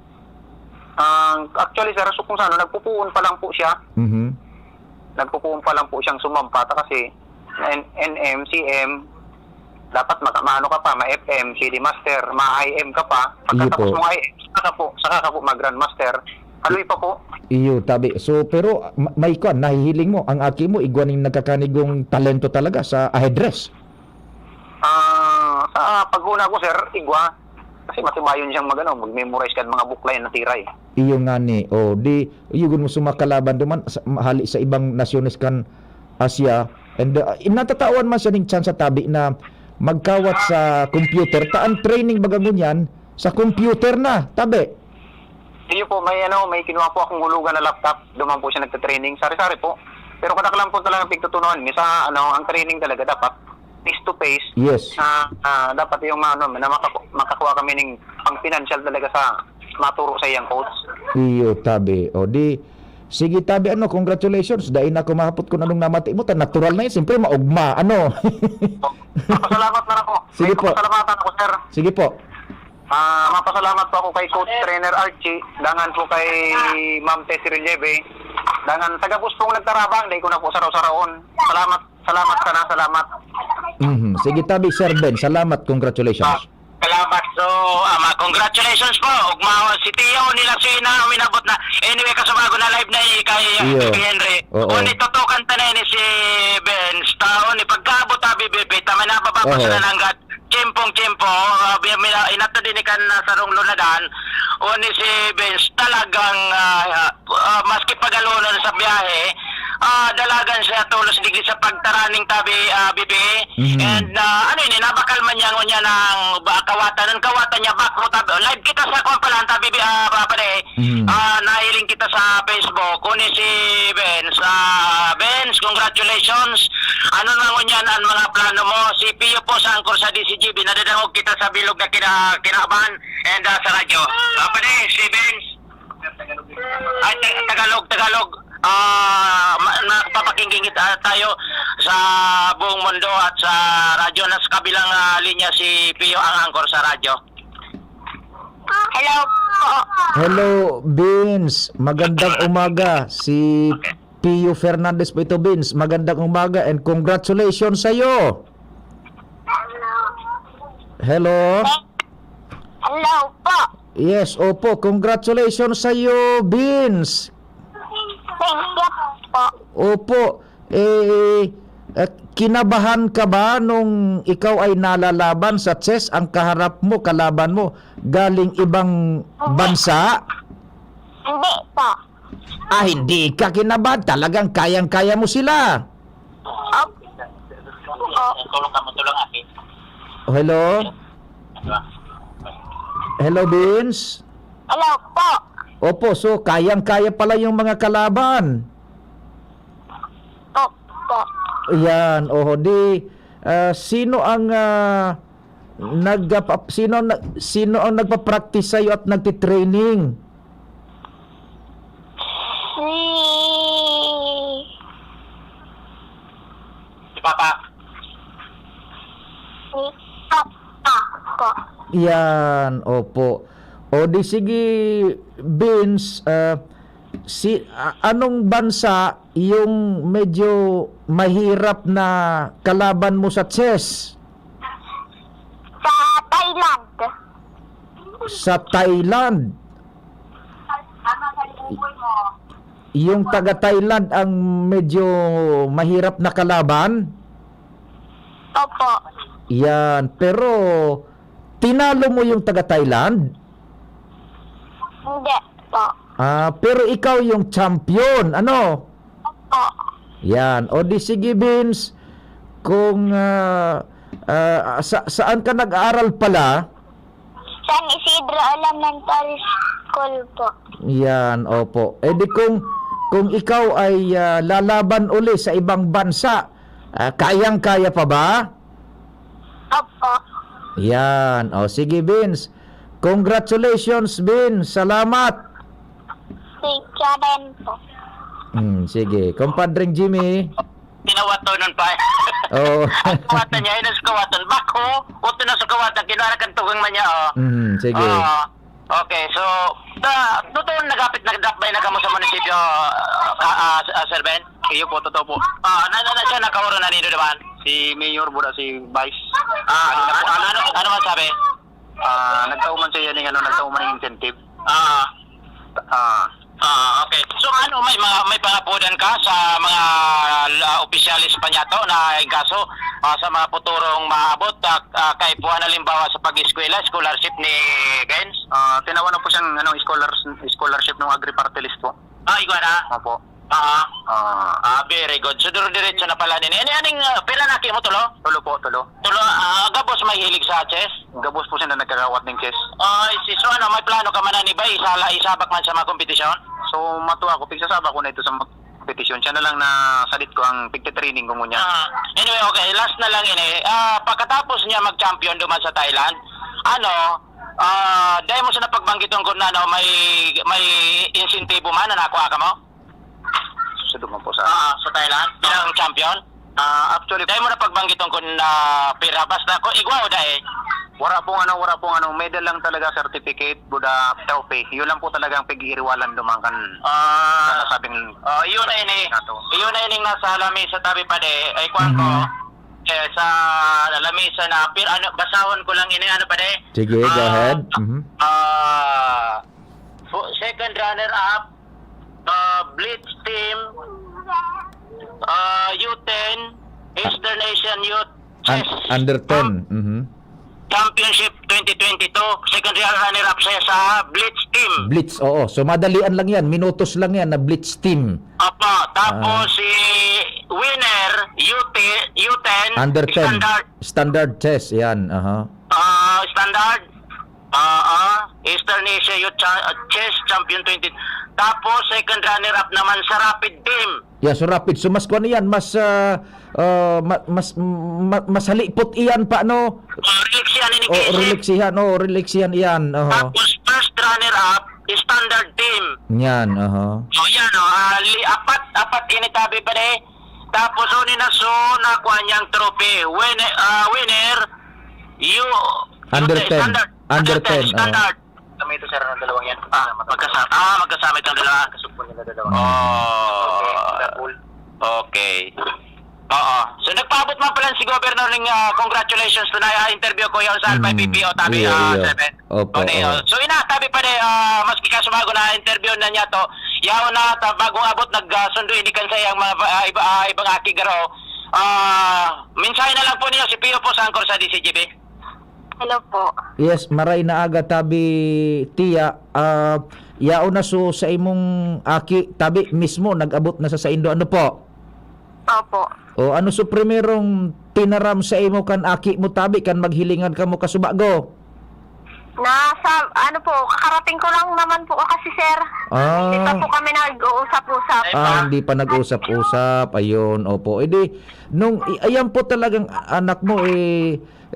Actually sir, so kung saan, nagpupuon pa lang po siya. Nagpupuon pa lang po siyang sumampata kasi NM, CM, dapat maano ka pa, ma-FM, CD Master, ma-IM ka pa. Pagkatapos mo IM, saka ka po mag-Grandmaster. Haloy pa po. Iyo, tabi. So, pero may kuan, nahihiling mo, ang aki mo, igwaning nagkakanigong talento talaga sa aheadress. Sa paghuna ko sir, igwa. Kasi matibayon siyang mag-memorize ka mga buklay na tiray. Iyo nga ni, iyugon mo sumakalaban duman, mahali sa ibang nasyones kan Asya. And natataon man siya ng chance sa tabi na magkawat sa computer. Taan training bagangon yan sa computer na, tabi. Iyo po, may kinuha po akong hulugan na laptop. Duman po siya nagta-training. Sari-sari po. Pero kadaklan po talaga pigtutunan. Misa, ang training talaga dapat face-to-face. Yes. Dapat yung na makakuha kami ng pang-financial talaga sa maturo sa iyang coach. Iyo, tabi. O di, sige tabi, congratulations. Dahil na kumahapot kung anong namati mo, natural na yun. Siyempre, maugma, Mapasalamat na ako. Sige po. Mapasalamatan ako, sir. Sige po. Mapasalamat po ako kay Coach Trainer Archie. Dangan po kay Ma'am Tessie Relieve. Dangan taga-bus pong nagtarabang. Dahil ko na po saraw-saraon. Salamat sana. Sige tabi, Sir Ben. Salamat, congratulations. Salamat. So, congratulations po. Ugma si Tio nila sina minabot na. Anyway, kasabago na live na kay Henry. Uni tutukan tanan ni si Ben. Taon ni pagkabot tabi bebe tama na bababa sa nananggat. Chempong inato din kan sa rong lunadan. Uni si Ben talagang maski pagalunan sa biyahe, dalagan siya tulos digli sa pagtaraning tabi bibi. And nabakal man niya ng kawatan niya back mo tabi. Live kita sa kumpalan tabi nahiling kita sa Facebook. Kuni si Benz. Benz, congratulations. Ano na ngunyan ang mga plano mo? Si Pio po sa angkor sa DCGB. Nadadangog kita sa bilog na kinaban and sa radyo. Si Benz. Ay, Tagalog. Napapakinggan tayo sa buong mundo at sa radyo na sa kabilang linya si Pio ang angkor sa radyo. Hello po. Hello, Vince. Magandang umaga. Si Pio Fernandez po ito, Vince. Magandang umaga and congratulations sa'yo. Hello? Hello po. Yes, opo. Congratulations sa'yo, Vince. Thank you po. Opo. Kinabahan ka ba nung ikaw ay nalalaban sa chess? Ang kaharap mo, kalaban mo, galing ibang bansa? Hindi po. Hindi ka kinabahan. Talagang kayang-kaya mo sila. Hello? Hello, Vince? Hello po. Opo, so kayang-kaya pala yung mga kalaban. Opo. Yan, sino ang sino ang nagpa-practice sa'yo at nagti-training? Si Papa. Si Papa po. Yan, opo. O di sige, Vince, anong bansa yung medyo mahirap na kalaban mo sa chess? Sa Thailand. Sa Thailand. Yung taga-Thailand ang medyo mahirap na kalaban? Opo. Yan, pero tinalo mo yung taga-Thailand? Hindi po. Pero ikaw yung champion, ano? Opo. Yan. O di sige, Vince, kung saan ka nag-aaral pala? San Isidro Elementary School po. Yan, opo. E di kung ikaw ay lalaban uli sa ibang bansa, kayang-kaya pa ba? Opo. Yan. O sige, Vince. Congratulations, Vince. Salamat. Thank you rin po. Sige. Kumpadring Jimmy. Tinawato nun pa. Oo. Ang kawatan niya, yun sa kawatan. Bako, uto na sa kawatan, kinarakan tugang man niya, Sige. Okay, so, totoo nagapit nag-drop by na kamo sa munisipyo, Sir Ben? Iyo po, totoo po. Siya nakawaro na nito naman? Si Mayor Buda, si Vice. Ano man sabi? Nagtauman siya yan ng nagtauman ng incentive. Okay. So may pangapudan ka sa mga opisyalis pa niya to na kaso sa mga puturong maabot kay puwan halimbawa sa pag-eskwela, scholarship ni Gens? Tinawan na po siyang scholarship ng Agri-Party List po. Igwa na? Opo. Very good. So diretso na pala din. Aning pila na mo tulo? Tulo po, tulo. Tulo, gabos may hilig sa chess? Gabos po siya na nagkakawat ng chess. So may plano ka man na ni ba? Isabak man sa mga kompetisyon? So matuwa ko, pigsasaba ko na ito sa kompetisyon. Siya na lang na salit ko ang pigte-training ko muna. Anyway, okay. Last na lang ini. Pagkatapos niya mag-champion duman sa Thailand, dahil mo sa napagbanggitong ko na may insentibo man na nakuha ka mo? Suduman po sa Thailand bilang champion? Actually, dahil mo na pagbanggiton ko na pira basta ko igwa o dahil? Wala pong medal lang talaga, certificate, Buda trophy. Yun lang po talagang pag-iiriwalan dumangkan sabing yun na ini nasa lamisa tabi pa de ay kwan ko sa lamisa na basahon ko lang ini pa de. Sige, go ahead. Second runner up Blitz team U10 Eastern Asian Youth Chess Under 10. Championship 2022, second runner-up siya sa Blitz team. Blitz, oo. So madalian lang yan, minutos lang yan na Blitz team. Tapos si winner U10 Under 10 standard chess, yan. Standard Eastern Asia Youth Chess Champion 20. Tapos second runner-up naman sa Rapid team. Yeah, so Rapid. So mas kuan yan, mas halipot iyan pa, no? Relaxihan iyan. Tapos first runner-up standard team. Yan, apat initabi pa de. Tapos nakuha niyang trophy. Winner Under 10. Standard. Kami ito, sir, ng dalawang yan. Magkasama itong dalawa. Kasugpon nila dalawa. Okay. Oo. So nagpaabot man pala si Governor ng congratulations to na interview ko yung sa Alpha PPO tabi Seven. Opo. So tabi pa maski ka sumago na interview na niya to. Yaw na bagong abot nagsundo hindi kan sa yang mga ibang aki garo. Mensahe na lang po niyo si Pio po sa angkor sa DCGB. Hello po. Yes, maray na aga tabi tiya. Yao na so sa imong aki tabi mismo nag-abot na sa Indo ano po? Opo. O ano so primerong tinaram sa imo kan aki mo tabi kan maghilingan ka mo kasubago? Nasa, kakarating ko lang naman po kasi, sir. Hindi pa po kami nag-uusap-usap. Hindi pa nag-usap-usap. Ayun, opo. Nung ayan po talagang anak mo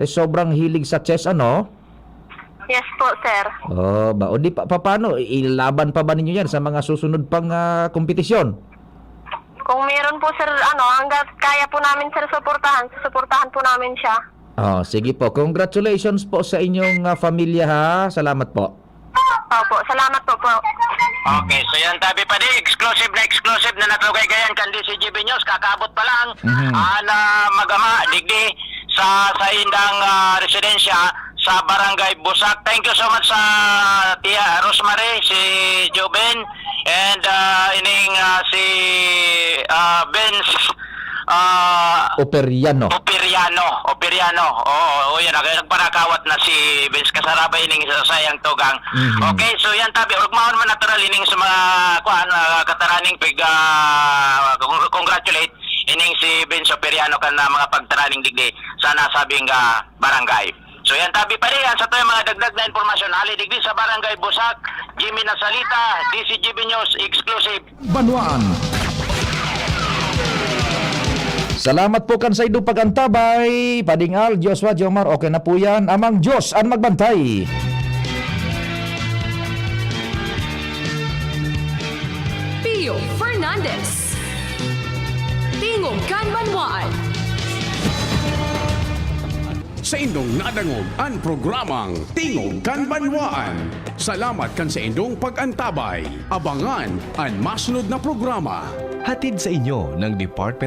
sobrang hilig sa chess, ano? Yes po, sir. Ba o di paano ilaban pa ba ninyo yan sa mga susunod pang kompetisyon? Kung meron po, sir, hanggat kaya po namin, sir, suportahan po namin siya. Sige po. Congratulations po sa inyong pamilya, ha. Salamat po. Opo, salamat po. Okay, so yan tabi pa exclusive na natugay gayan kan DCGB News kakaabot pa lang na magama digdi sa indang residensya sa Barangay Busak. Thank you so much sa Tia Rosemary, si Joben, and si Benz Operiano. Oo, yan nagparakawat na si Benz Kasarabay ining sayang tugang. Okay, so yan tabi ugmaon man natural ining sa mga kataraning congratulate ining si Benz Operiano kan mga pagtaraning digdi sa nasabing barangay. So yan tabi pa yan sa tayo mga dagdag na impormasyon ali digdi sa Barangay Busak, Jimmy Nasalita, DCGB News exclusive. Banwaan. Salamat po kan sa idong pagantabay. Padingal, Joshua, Jomar, okay na po yan. Amang Diyos ang magbantay. Pio Fernandez. Tingog kan Banwaan. Sa indong nadangog ang programang Tingog kan Banwaan. Salamat kan sa indong pag-antabay. Abangan ang masunod na programa. Hatid sa inyo ng Department